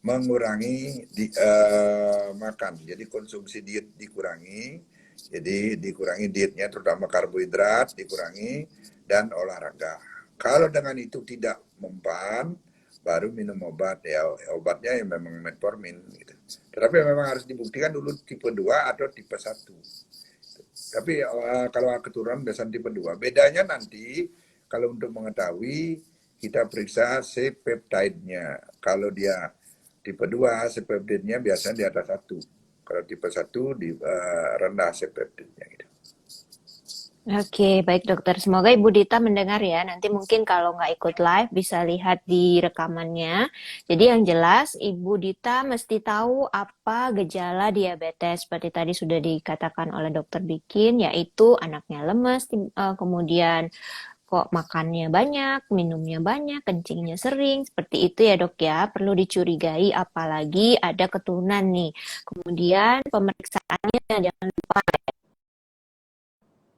B: mengurangi makan. Jadi konsumsi diet dikurangi. Jadi dikurangi dietnya, terutama karbohidrat dikurangi, dan olahraga. Kalau dengan itu tidak mempan, baru minum obat. Ya, obatnya yang memang metformin gitu. Tetapi memang harus dibuktikan dulu tipe 2 atau tipe 1. Tapi kalau keturunan biasanya tipe 2. Bedanya nanti kalau untuk mengetahui, kita periksa C-peptide-nya. Kalau dia tipe 2, C-peptide-nya biasanya di atas 1. Kalau tipe 1 di rendah C-peptide-nya gitu.
A: Oke, baik dokter. Semoga Ibu Dita mendengar ya. Nanti mungkin kalau nggak ikut live bisa lihat di rekamannya. Jadi yang jelas Ibu Dita mesti tahu apa gejala diabetes. Seperti tadi sudah dikatakan oleh dokter Bikin, yaitu anaknya lemes, kemudian kok makannya banyak, minumnya banyak, kencingnya sering. Seperti itu ya dok ya. Perlu dicurigai apalagi ada keturunan nih. Kemudian pemeriksaannya jangan lupa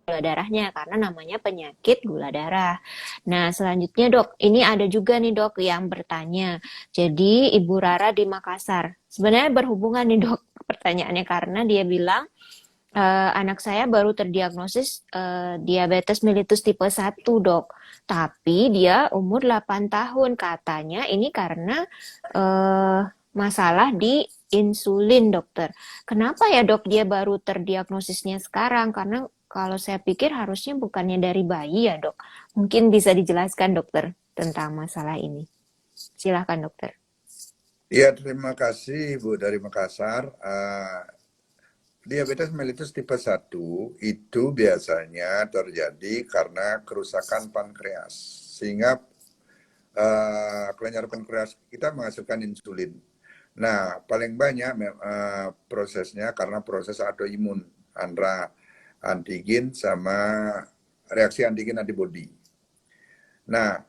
A: gula darahnya karena namanya penyakit gula darah. Nah, selanjutnya dok, ini ada juga nih dok yang bertanya. Jadi Ibu Rara di Makassar. Sebenarnya berhubungan nih dok pertanyaannya karena dia bilang anak saya baru terdiagnosis diabetes mellitus tipe 1 dok. Tapi dia umur 8 tahun katanya ini karena eh, masalah di insulin dokter. Kenapa ya dok dia baru terdiagnosisnya sekarang? Karena kalau saya pikir harusnya bukannya dari bayi ya dok. Mungkin bisa dijelaskan dokter tentang masalah ini. Silahkan dokter.
B: Iya, terima kasih Bu dari Makassar. Diabetes mellitus tipe 1 itu biasanya terjadi karena kerusakan pankreas. Sehingga kelenjar pankreas kita menghasilkan insulin. Nah, paling banyak prosesnya karena proses autoimun antara antigen sama reaksi antigen antibodi. Nah,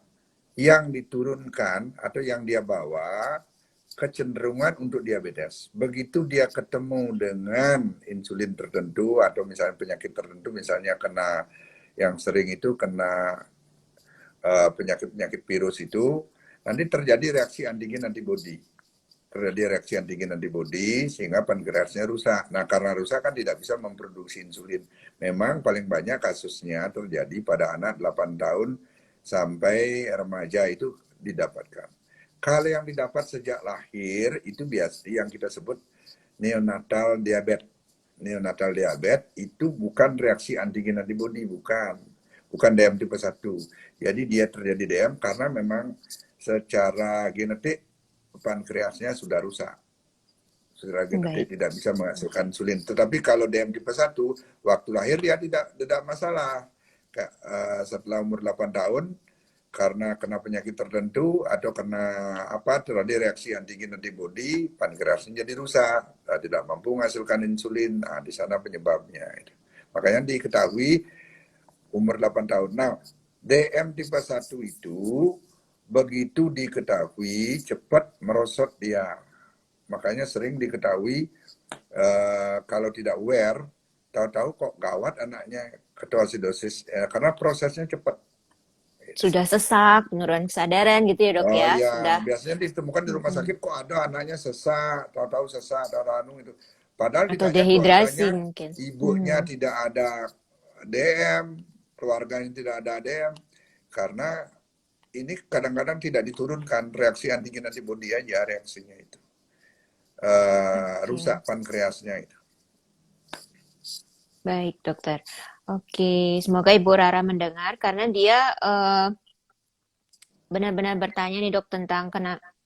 B: yang diturunkan atau yang dia bawa kecenderungan untuk diabetes. Begitu dia ketemu dengan insulin tertentu atau misalnya penyakit tertentu, misalnya kena yang sering itu kena penyakit-penyakit virus itu, nanti terjadi reaksi antigen antibodi. Terjadi reaksi antigen antibodi sehingga pankreasnya rusak. Nah, karena rusak kan tidak bisa memproduksi insulin. Memang paling banyak kasusnya terjadi pada anak 8 tahun sampai remaja itu didapatkan. Kalau yang didapat sejak lahir itu biasa yang kita sebut neonatal diabetes. Neonatal diabetes itu bukan reaksi antigen antibodi, bukan DM tipe 1. Jadi dia terjadi DM karena memang secara genetik pankreasnya sudah rusak. Secara genetik
A: Baik.
B: tidak bisa menghasilkan insulin. Tetapi kalau DM tipe 1, waktu lahir dia tidak masalah. Setelah umur 8 tahun, karena kena penyakit tertentu atau kena apa terjadi reaksi antigen antibodi, pankreasnya jadi rusak, tidak mampu menghasilkan insulin. Nah, di sana penyebabnya. Makanya diketahui umur 8 tahun. Nah, DM tipe 1 itu begitu diketahui cepat merosot dia. Makanya sering diketahui kalau tidak aware, tahu-tahu kok gawat anaknya ketoasidosis karena prosesnya cepat.
A: Sudah sesak, penurunan kesadaran gitu ya dok
B: Oh
A: ya.
B: iya,
A: Sudah.
B: biasanya ditemukan di rumah sakit kok ada anaknya sesak, tahu-tahu sesak, tahu-tahu itu. Padahal
A: Atau
B: ditanya
A: dehidrasi
B: keluarganya,
A: mungkin.
B: ibunya tidak ada DM, keluarganya tidak ada DM, karena ini kadang-kadang tidak diturunkan reaksi antigen antibodi aja reaksinya itu.
A: Oke.
B: rusak pankreasnya itu.
A: Baik, dokter. Oke, semoga Ibu Rara mendengar karena dia benar-benar bertanya nih dok tentang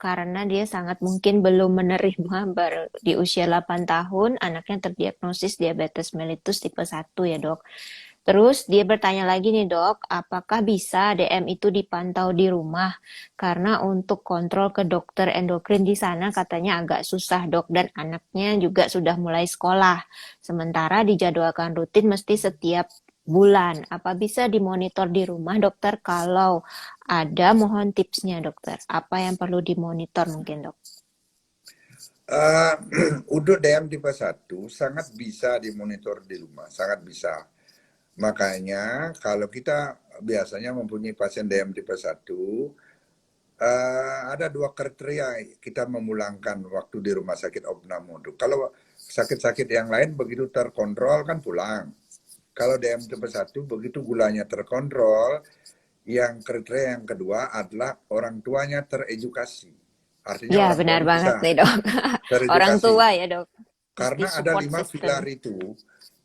A: karena dia sangat mungkin belum menerima baru di usia 8 tahun anaknya terdiagnosis diabetes mellitus tipe 1 ya dok. Terus dia bertanya lagi nih dok, apakah bisa DM itu dipantau di rumah? Karena untuk kontrol ke dokter endokrin di sana katanya agak susah dok dan anaknya juga sudah mulai sekolah. Sementara dijadwalkan rutin mesti setiap bulan. Apa bisa dimonitor di rumah dokter? Kalau ada, mohon tipsnya dokter. Apa yang perlu dimonitor mungkin dok?
B: Uh, untuk DM tipe 1 sangat bisa dimonitor di rumah, sangat bisa. Makanya kalau kita biasanya mempunyai pasien DM tipe 1, ada dua kriteria kita memulangkan waktu di rumah sakit opname. Kalau sakit-sakit yang lain begitu terkontrol kan pulang. Kalau DM tipe 1 begitu gulanya terkontrol, yang kriteria yang kedua adalah orang tuanya teredukasi. Artinya
A: Ya,
B: orang
A: benar
B: tuanya
A: banget
B: bisa
A: nih dok. Orang
B: teredukasi.
A: tua ya dok. Mesti
B: Karena ada
A: support
B: 5
A: system.
B: pilar itu.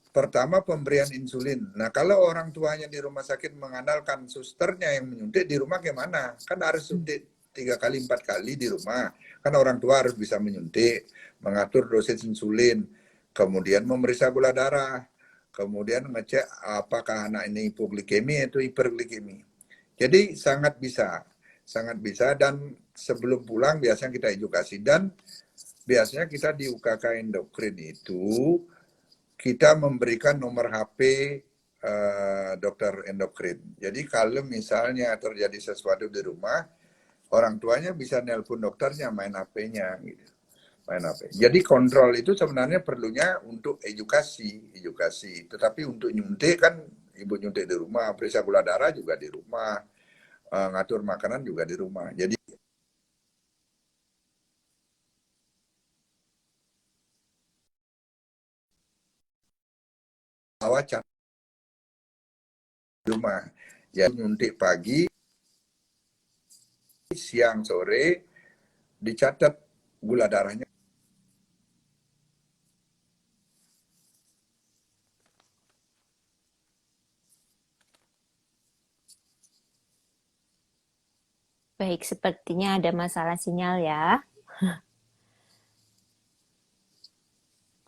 B: Pertama, pemberian insulin. Nah, kalau orang tuanya di rumah sakit mengandalkan susternya yang menyuntik, di rumah gimana? Kan harus suntik 3 kali, 4 kali di rumah. Kan orang tua harus bisa menyuntik, mengatur dosis insulin, kemudian memeriksa gula darah, kemudian ngecek apakah anak ini hipoglikemi atau hiperglikemi. Jadi sangat bisa dan sebelum pulang biasanya kita edukasi dan biasanya kita di UKK endokrin itu kita memberikan nomor HP dokter endokrin. Jadi kalau misalnya terjadi sesuatu di rumah, orang tuanya bisa nelpon dokternya, main HP-nya gitu. Main HP. Jadi kontrol itu sebenarnya perlunya untuk edukasi. Tetapi untuk nyuntik kan ibu nyuntik di rumah, periksa gula darah juga di rumah, ngatur makanan juga di rumah. Jadi awal di rumah. Ya nyuntik pagi, siang, sore, dicatat gula darahnya.
A: Baik, sepertinya ada masalah sinyal ya.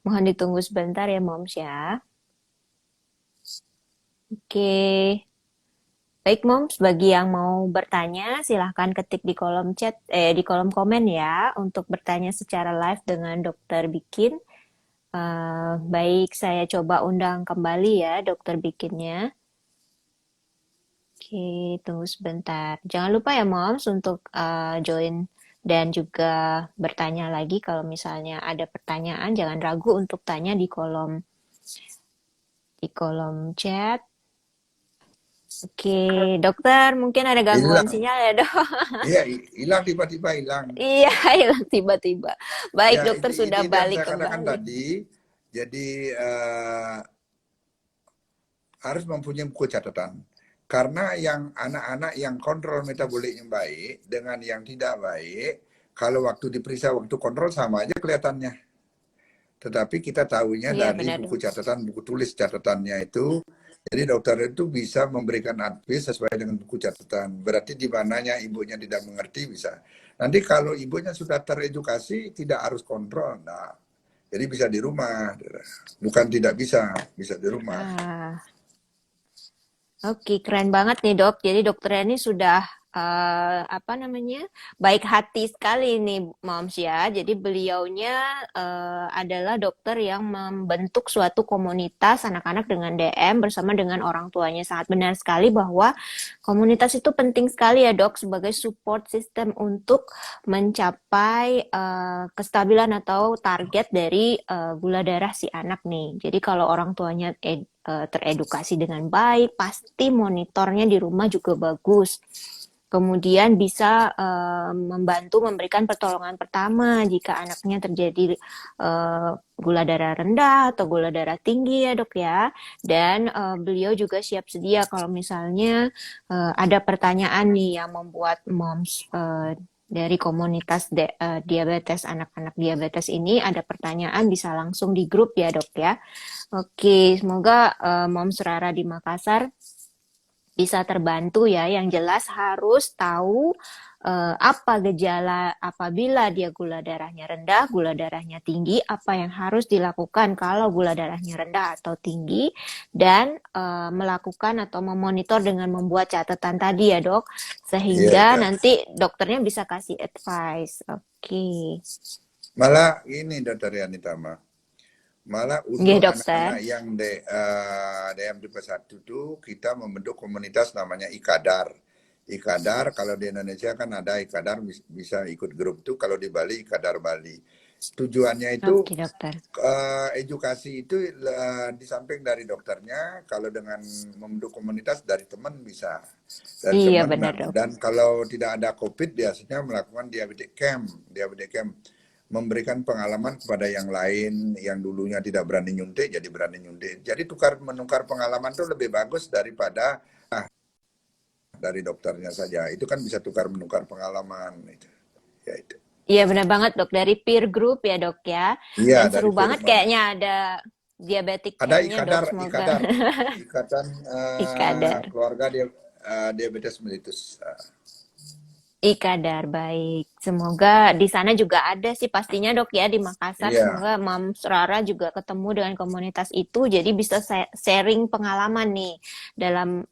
A: Mohon ditunggu sebentar ya moms ya. Oke. Baik moms, bagi yang mau bertanya silahkan ketik di kolom chat, di kolom komen ya untuk bertanya secara live dengan dokter Bikin. Baik, saya coba undang kembali ya dokter Bikinnya. Oke, tunggu sebentar. Jangan lupa ya moms untuk join dan juga bertanya lagi kalau misalnya ada pertanyaan, jangan ragu untuk tanya di kolom chat. Oke, dokter, mungkin ada gangguan
B: Hilang.
A: sinyal ya, dok?
B: Iya, hilang tiba-tiba hilang.
A: Iya, hilang tiba-tiba. Baik,
B: Ya,
A: dokter
B: itu
A: sudah
B: yang
A: balik
B: saya katakan
A: kembali.
B: tadi. Jadi harus mempunyai buku catatan. Karena yang anak-anak yang kontrol metaboliknya baik dengan yang tidak baik, kalau waktu diperiksa waktu kontrol sama aja kelihatannya. Tetapi kita tahunya
A: Iya,
B: dari
A: benar,
B: buku
A: dok.
B: catatan, buku tulis catatannya itu. Jadi dokter itu bisa memberikan advice sesuai dengan buku catatan. Berarti di mananya ibunya tidak mengerti bisa. Nanti kalau ibunya sudah teredukasi tidak harus kontrol. Nah, jadi bisa di rumah. Bukan tidak bisa, bisa di rumah.
A: Ah, oke, keren banget nih dok. Jadi dokternya ini sudah apa namanya baik hati sekali nih moms ya. Jadi beliaunya adalah dokter yang membentuk suatu komunitas anak-anak dengan DM bersama dengan orang tuanya. Sangat benar sekali bahwa komunitas itu penting sekali ya dok sebagai support system untuk mencapai kestabilan atau target dari gula darah si anak nih. Jadi kalau orang tuanya teredukasi dengan baik, pasti monitornya di rumah juga bagus. Kemudian bisa membantu memberikan pertolongan pertama jika anaknya terjadi gula darah rendah atau gula darah tinggi ya dok ya. Dan beliau juga siap sedia kalau misalnya ada pertanyaan nih yang membuat moms dari komunitas diabetes, anak-anak diabetes ini ada pertanyaan bisa langsung di grup ya dok ya. Oke, semoga Moms Rara di Makassar bisa terbantu ya. Yang jelas harus tahu apa gejala apabila dia gula darahnya rendah, gula darahnya tinggi, apa yang harus dilakukan kalau gula darahnya rendah atau tinggi, dan melakukan atau memonitor dengan membuat catatan tadi ya dok,
B: Iya,
A: sehingga
B: iya.
A: nanti dokternya bisa kasih advice. Oke,
B: Malah ini Dokter Yanitama, malah
A: Nggih,
B: untuk
A: dokter.
B: anak-anak yang DM tipe 1 itu kita membentuk komunitas namanya Ikadar. Ikadar kalau di Indonesia kan ada Ikadar bisa ikut grup tuh, kalau di Bali Ikadar Bali. Tujuannya itu
A: Oke, dokter.
B: edukasi itu di samping dari dokternya, kalau dengan membentuk komunitas dari teman bisa, dari
A: Iya,
B: teman,
A: benar,
B: dan,
A: dok.
B: dan kalau tidak ada COVID biasanya melakukan diabetes camp, memberikan pengalaman kepada yang lain yang dulunya tidak berani nyuntik jadi berani nyuntik. Jadi menukar pengalaman itu lebih bagus daripada dari dokternya saja. Itu kan bisa tukar menukar pengalaman itu. Ya itu.
A: Iya, benar banget, dok. Dari peer group ya, dok ya.
B: Iya
A: Dan
B: dari
A: seru banget
B: firman.
A: kayaknya ada diabetic
B: Ada
A: camp-nya, dok.
B: ikadar,
A: Semoga
B: ikadar, ikatan
A: ikadar.
B: keluarga diabetes mellitus.
A: Ikadar, baik. Semoga di sana juga ada sih pastinya, dok ya, di Makassar.
B: Iya,
A: Semoga Mams Rara juga ketemu dengan komunitas itu, jadi bisa sharing pengalaman nih dalam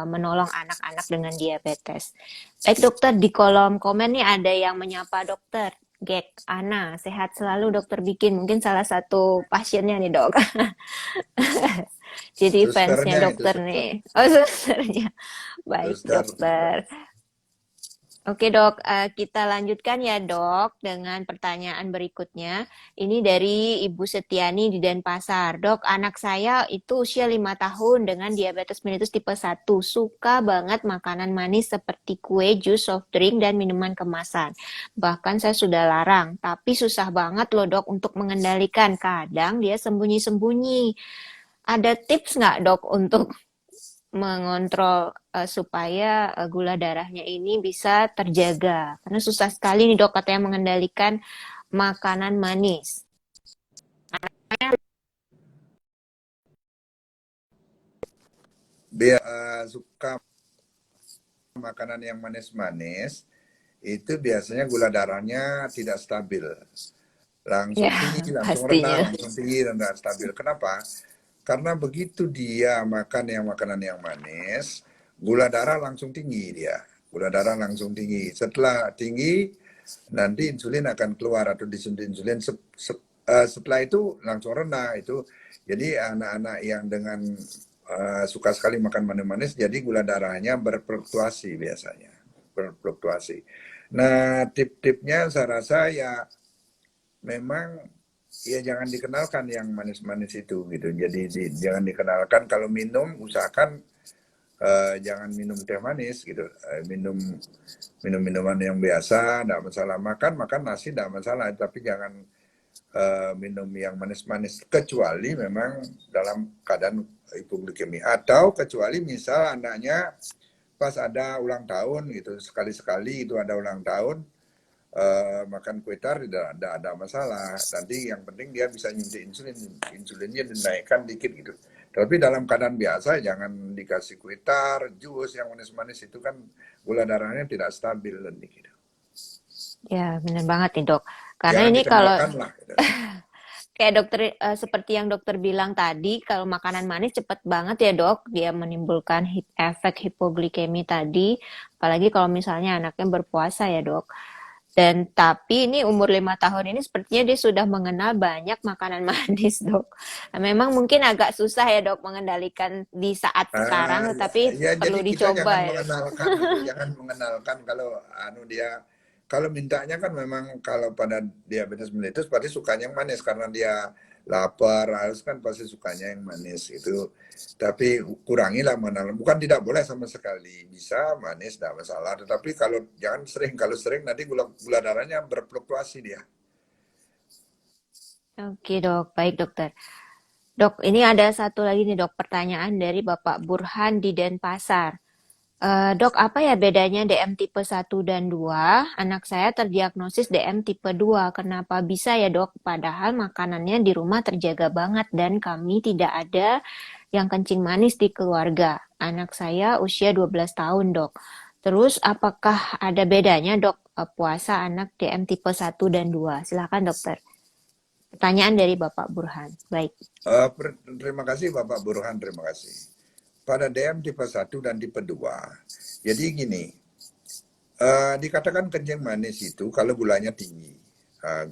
A: menolong anak-anak dengan diabetes. Baik, dokter, di kolom komen nih ada yang menyapa dokter. Gek Ana, sehat selalu dokter Bikin. Mungkin salah satu pasiennya nih dok. Jadi fansnya
B: susternya itu
A: dokter
B: suster.
A: nih. Oh, susternya. Baik
B: Suster.
A: dokter. Oke dok, kita lanjutkan ya dok dengan pertanyaan berikutnya. Ini dari Ibu Setiani di Denpasar. Dok, anak saya itu usia 5 tahun dengan diabetes mellitus tipe 1. Suka banget makanan manis seperti kue, jus, soft drink, dan minuman kemasan. Bahkan saya sudah larang, tapi susah banget loh dok untuk mengendalikan. Kadang dia sembunyi-sembunyi. Ada tips nggak dok untuk mengontrol supaya gula darahnya ini bisa terjaga. Karena susah sekali nih dok katanya mengendalikan makanan manis.
B: Dia suka makanan yang manis-manis, itu biasanya gula darahnya tidak stabil.
A: Ya,
B: Langsung tinggi, langsung rendah,
A: pastinya.
B: langsung tinggi, rendah, stabil. Kenapa? Karena begitu dia makan yang makanan yang manis, gula darah langsung tinggi dia. Gula darah langsung tinggi. Setelah tinggi, nanti insulin akan keluar atau disuntik insulin. Setelah itu langsung rendah itu. Jadi anak-anak yang dengan suka sekali makan manis-manis, jadi gula darahnya berfluktuasi biasanya, berfluktuasi. Nah, tip-tipnya saya rasa ya memang ya jangan dikenalkan yang manis-manis itu gitu. Jadi jangan dikenalkan, kalau minum usahakan jangan minum teh manis gitu. Minum minuman yang biasa, tidak masalah. Makan nasi tidak masalah, tapi jangan minum yang manis-manis, kecuali memang dalam keadaan hipoglikemi, atau kecuali misal anaknya pas ada ulang tahun gitu, sekali-sekali itu ada ulang tahun, makan kue tar tidak ada masalah. Nanti yang penting dia bisa nyuntik insulinnya dinaikkan dikit gitu. Tapi dalam keadaan biasa jangan dikasih kue tar, jus yang manis-manis, itu kan gula darahnya tidak stabil nanti gitu.
A: Ya, benar banget nih dok. Karena
B: Jangan
A: ini kalau
B: dikenalkan lah gitu.
A: kayak dokter seperti yang dokter bilang tadi, kalau makanan manis cepet banget ya dok, dia menimbulkan efek hipoglikemi tadi. Apalagi kalau misalnya anaknya berpuasa ya dok. Dan tapi ini umur 5 tahun ini sepertinya dia sudah mengenal banyak makanan manis, dok. Nah, memang mungkin agak susah ya, dok, mengendalikan di saat sekarang,
B: Ya,
A: tetapi
B: ya, jadi
A: perlu
B: kita
A: dicoba
B: jangan
A: ya, dok.
B: mengenalkan itu, jangan mengenalkan kalau dia, kalau mintanya kan memang kalau pada diabetes mellitus pasti sukanya yang manis karena dia lapar, harus kan pasti sukanya yang manis itu. Tapi kurangilah mengenal, bukan tidak boleh sama sekali, bisa manis tidak masalah, tetapi kalau jangan sering, kalau sering nanti gula darahnya berfluktuasi dia.
A: Oke, dok. Baik, dokter. Dok, ini ada satu lagi nih, dok, pertanyaan dari Bapak Burhan di Denpasar. Dok, apa ya bedanya DM tipe 1 dan 2? Anak saya terdiagnosis DM tipe 2. Kenapa bisa ya dok? Padahal makanannya di rumah terjaga banget dan kami tidak ada yang kencing manis di keluarga. Anak saya usia 12 tahun dok. Terus apakah ada bedanya dok puasa anak DM tipe 1 dan 2? Silakan dokter. Pertanyaan dari Bapak Burhan. Baik.
B: Terima kasih Bapak Burhan, terima kasih. Pada DM tipe 1 dan tipe 2, jadi gini, dikatakan kencing manis itu kalau gulanya tinggi.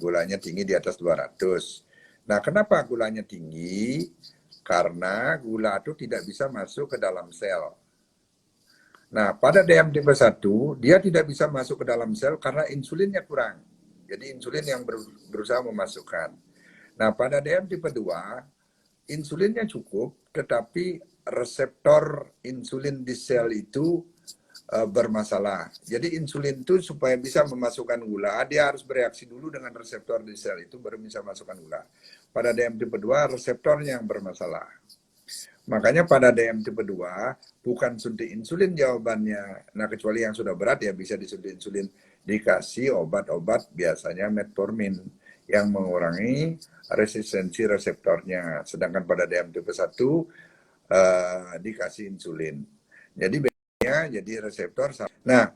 B: Gulanya tinggi di atas 200. Nah, kenapa gulanya tinggi? Karena gula itu tidak bisa masuk ke dalam sel. Nah, pada DM tipe 1, dia tidak bisa masuk ke dalam sel karena insulinnya kurang. Jadi insulin yang berusaha memasukkan. Nah, pada DM tipe 2, insulinnya cukup, tetapi reseptor insulin di sel itu bermasalah. Jadi insulin itu supaya bisa memasukkan gula, dia harus bereaksi dulu dengan reseptor di sel itu baru bisa masukkan gula. Pada DM tipe 2, reseptornya yang bermasalah. Makanya pada DM tipe 2, bukan suntik insulin jawabannya. Nah, kecuali yang sudah berat ya bisa disuntik insulin. Dikasih obat-obat biasanya metformin yang mengurangi resistensi reseptornya. Sedangkan pada DM tipe 1 dikasih insulin. Jadi bedanya jadi reseptor. Nah,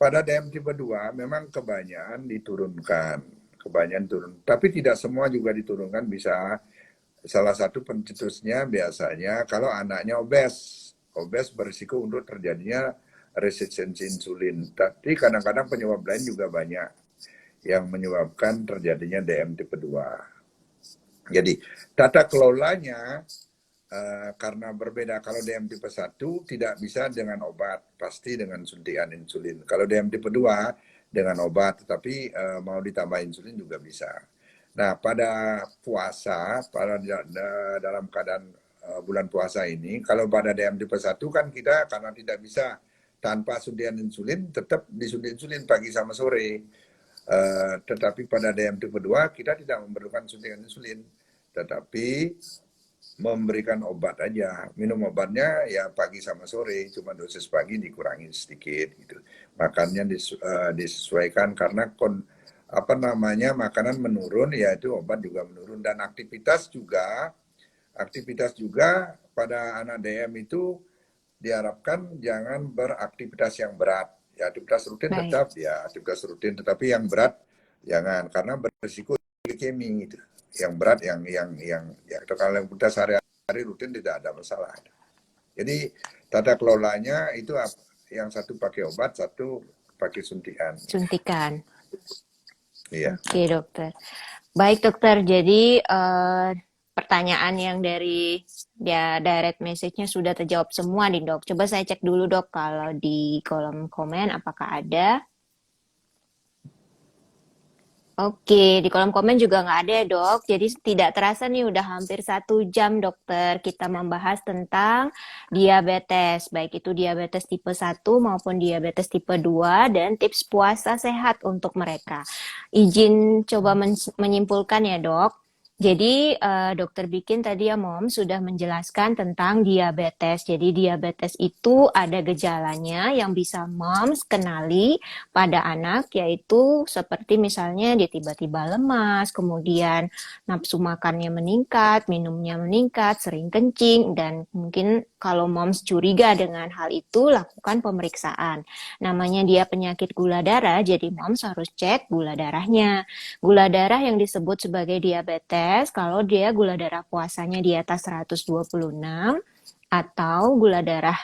B: pada DM tipe 2 memang kebanyakan diturunkan. Kebanyakan turun. Tapi tidak semua juga diturunkan bisa. Salah satu pencetusnya biasanya kalau anaknya obes. Obes berisiko untuk terjadinya resistensi insulin. Tapi kadang-kadang penyebab lain juga banyak yang menyebabkan terjadinya DM tipe 2. Jadi tata kelolanya karena berbeda. Kalau DM tipe 1 tidak bisa dengan obat, pasti dengan suntikan insulin. Kalau DM tipe 2 dengan obat, tetapi mau ditambah insulin juga bisa. Nah, pada puasa, pada dalam keadaan bulan puasa ini, kalau pada DM tipe 1 kan kita karena tidak bisa tanpa suntikan insulin, tetap disuntik insulin pagi sama sore. Tetapi pada DM tipe 2 kita tidak memerlukan suntikan insulin, tetapi memberikan obat aja. Minum obatnya ya pagi sama sore, cuma dosis pagi dikurangi sedikit gitu. Makannya disesuaikan karena makanan menurun, yaitu obat juga menurun dan aktivitas juga pada anak DM itu diharapkan jangan beraktivitas yang berat. Ya aktivitas rutin
A: Baik.
B: tetap ya aktivitas rutin, tetapi yang berat jangan karena berisiko glikemi gitu. Yang berat yang kalau kita sehari-hari rutin tidak ada masalah. Jadi tata kelolanya itu yang satu pakai obat, satu pakai suntikan.
A: Suntikan.
B: Iya.
A: Oke, dokter. Baik, dokter. Jadi pertanyaan yang dari direct message-nya sudah terjawab semua nih, dok. Coba saya cek dulu, dok, kalau di kolom komen apakah ada. Oke, di kolom komen juga nggak ada ya, dok. Jadi tidak terasa nih udah hampir 1 jam, dokter. Kita membahas tentang diabetes, baik itu diabetes tipe 1 maupun diabetes tipe 2 dan tips puasa sehat untuk mereka. Izin coba menyimpulkan ya, dok. Jadi dokter Bikin tadi ya Mom sudah menjelaskan tentang diabetes. Jadi diabetes itu ada gejalanya yang bisa Moms kenali pada anak, yaitu seperti misalnya dia tiba-tiba lemas, kemudian nafsu makannya meningkat, minumnya meningkat, sering kencing, dan mungkin kalau Moms curiga dengan hal itu, lakukan pemeriksaan. Namanya dia penyakit gula darah, jadi Moms harus cek gula darahnya. Gula darah yang disebut sebagai diabetes, kalau dia gula darah puasanya di atas 126, atau gula darah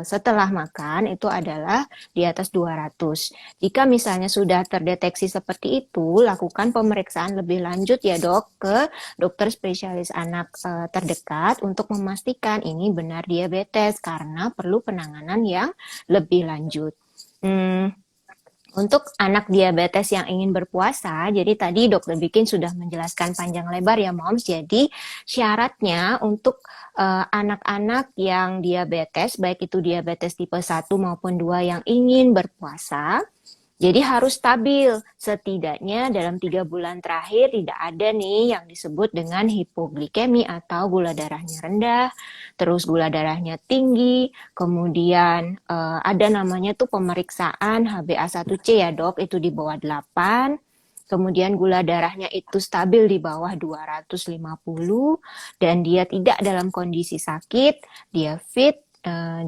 A: setelah makan itu adalah di atas 200. Jika misalnya sudah terdeteksi seperti itu, lakukan pemeriksaan lebih lanjut ya dok ke dokter spesialis anak terdekat untuk memastikan ini benar diabetes karena perlu penanganan yang lebih lanjut. Untuk anak diabetes yang ingin berpuasa, jadi tadi Dokter Bikin sudah menjelaskan panjang lebar ya Moms. Jadi syaratnya untuk anak-anak yang diabetes, baik itu diabetes tipe 1 maupun 2 yang ingin berpuasa, Jadi harus stabil, setidaknya dalam 3 bulan terakhir tidak ada nih yang disebut dengan hipoglikemi atau gula darahnya rendah, terus gula darahnya tinggi, kemudian ada namanya tuh pemeriksaan HbA1c ya dok, itu di bawah 8, kemudian gula darahnya itu stabil di bawah 250, dan dia tidak dalam kondisi sakit, dia fit.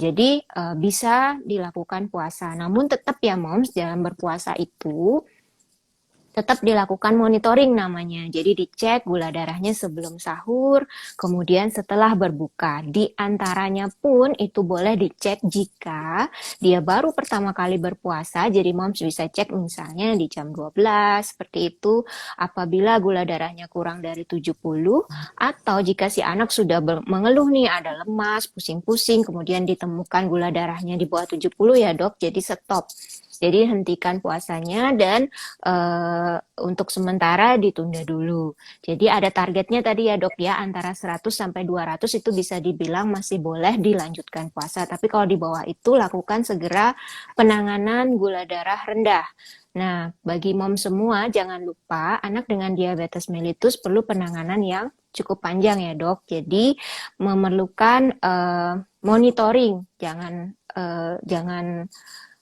A: Jadi bisa dilakukan puasa. Namun tetap ya moms, dalam berpuasa itu tetap dilakukan monitoring namanya. Jadi dicek gula darahnya sebelum sahur, kemudian setelah berbuka. Di antaranya pun itu boleh dicek jika dia baru pertama kali berpuasa. Jadi moms bisa cek misalnya di jam 12 seperti itu, apabila gula darahnya kurang dari 70, atau jika si anak sudah mengeluh nih ada lemas, pusing-pusing, kemudian ditemukan gula darahnya di bawah 70 ya dok, jadi stop. Jadi hentikan puasanya dan untuk sementara ditunda dulu. Jadi ada targetnya tadi ya dok ya, antara 100 sampai 200 itu bisa dibilang masih boleh dilanjutkan puasa. Tapi kalau di bawah itu lakukan segera penanganan gula darah rendah. Nah, bagi mom semua jangan lupa anak dengan diabetes mellitus perlu penanganan yang cukup panjang ya dok. Jadi memerlukan monitoring, jangan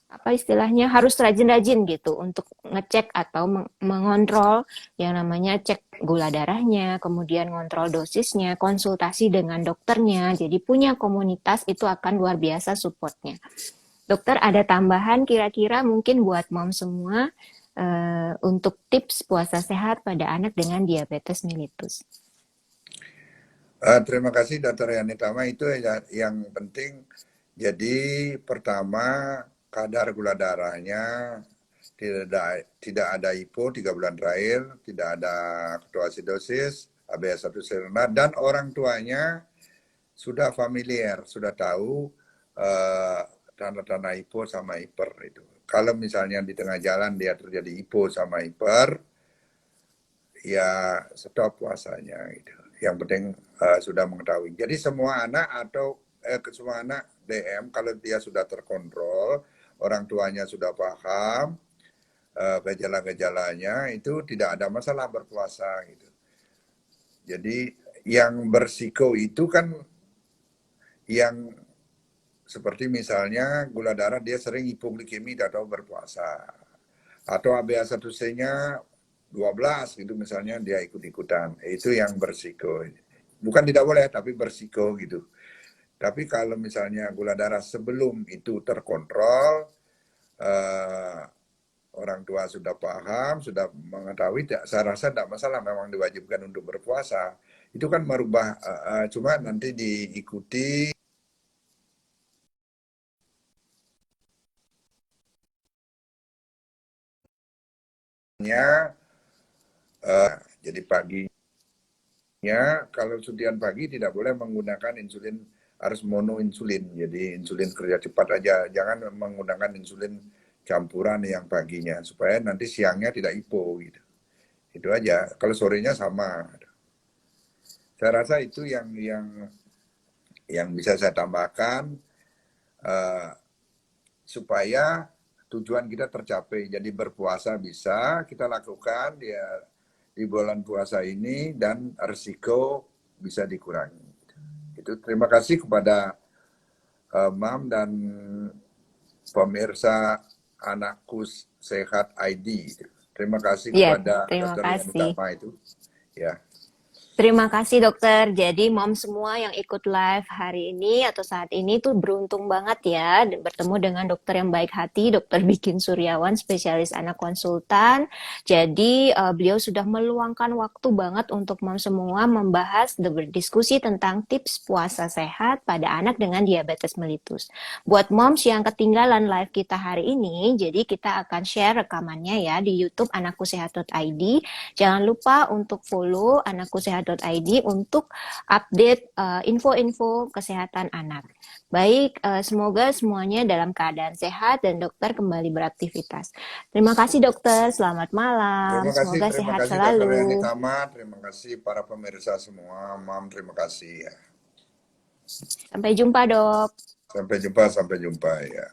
A: apa istilahnya, harus rajin-rajin gitu untuk ngecek atau mengontrol yang namanya cek gula darahnya, kemudian ngontrol dosisnya, konsultasi dengan dokternya. Jadi punya komunitas itu akan luar biasa supportnya. Dokter ada tambahan kira-kira mungkin buat mom semua untuk tips puasa sehat pada anak dengan diabetes mellitus.
B: Terima kasih Dr. Yanitama, itu yang penting. Jadi pertama, kadar gula darahnya tidak ada hipo 3 bulan terakhir, tidak ada ketoasidosis, HbA1c rendah, dan orang tuanya sudah familiar, sudah tahu tanda-tanda hipo sama hiper itu. Kalau misalnya di tengah jalan dia terjadi hipo sama hiper, ya stop puasanya gitu. Yang penting sudah mengetahui. Jadi semua anak atau semua anak DM kalau dia sudah terkontrol, orang tuanya sudah paham gejala-gejalanya, itu tidak ada masalah berpuasa gitu. Jadi yang bersiko itu kan yang seperti misalnya gula darah dia sering hipoglikemi tidak tahu berpuasa, atau HbA1c-nya 12 gitu misalnya dia ikut-ikutan, itu yang bersiko. Bukan tidak boleh tapi bersiko gitu. Tapi kalau misalnya gula darah sebelum itu terkontrol, orang tua sudah paham, sudah mengetahui, saya rasa tidak masalah, memang diwajibkan untuk berpuasa. Itu kan merubah, cuma nanti diikuti jadi paginya kalau suntikan pagi tidak boleh menggunakan insulin, harus monoinsulin, jadi insulin kerja cepat aja, jangan menggunakan insulin campuran yang paginya supaya nanti siangnya tidak hipo gitu. Itu aja. Kalau sorenya sama. Saya rasa itu yang bisa saya tambahkan supaya tujuan kita tercapai. Jadi berpuasa bisa kita lakukan ya di bulan puasa ini dan risiko bisa dikurangi. Itu terima kasih kepada Mam dan pemirsa Anakku Sehat ID. Terima kasih
A: Iya,
B: kepada
A: terima
B: Dr.
A: kasih.
B: Yanitama itu. Ya.
A: Terima kasih dokter. Jadi mom semua yang ikut live hari ini atau saat ini tuh beruntung banget ya bertemu dengan dokter yang baik hati, Dokter Bikin Suryawan, spesialis anak konsultan. Jadi beliau sudah meluangkan waktu banget untuk mom semua membahas dan berdiskusi tentang tips puasa sehat pada anak dengan diabetes mellitus. Buat moms yang ketinggalan live kita hari ini, jadi kita akan share rekamannya ya di YouTube anakkusehat.id. Jangan lupa untuk follow anakkusehat.id untuk update info-info kesehatan anak. Baik, semoga semuanya dalam keadaan sehat dan dokter kembali beraktivitas. Terima kasih dokter, selamat malam. Semoga
B: Terima
A: sehat
B: kasih Dr.
A: selalu.
B: Yanitama, terima kasih para pemirsa semua, Mam, terima kasih ya.
A: Sampai jumpa dok.
B: Sampai jumpa ya.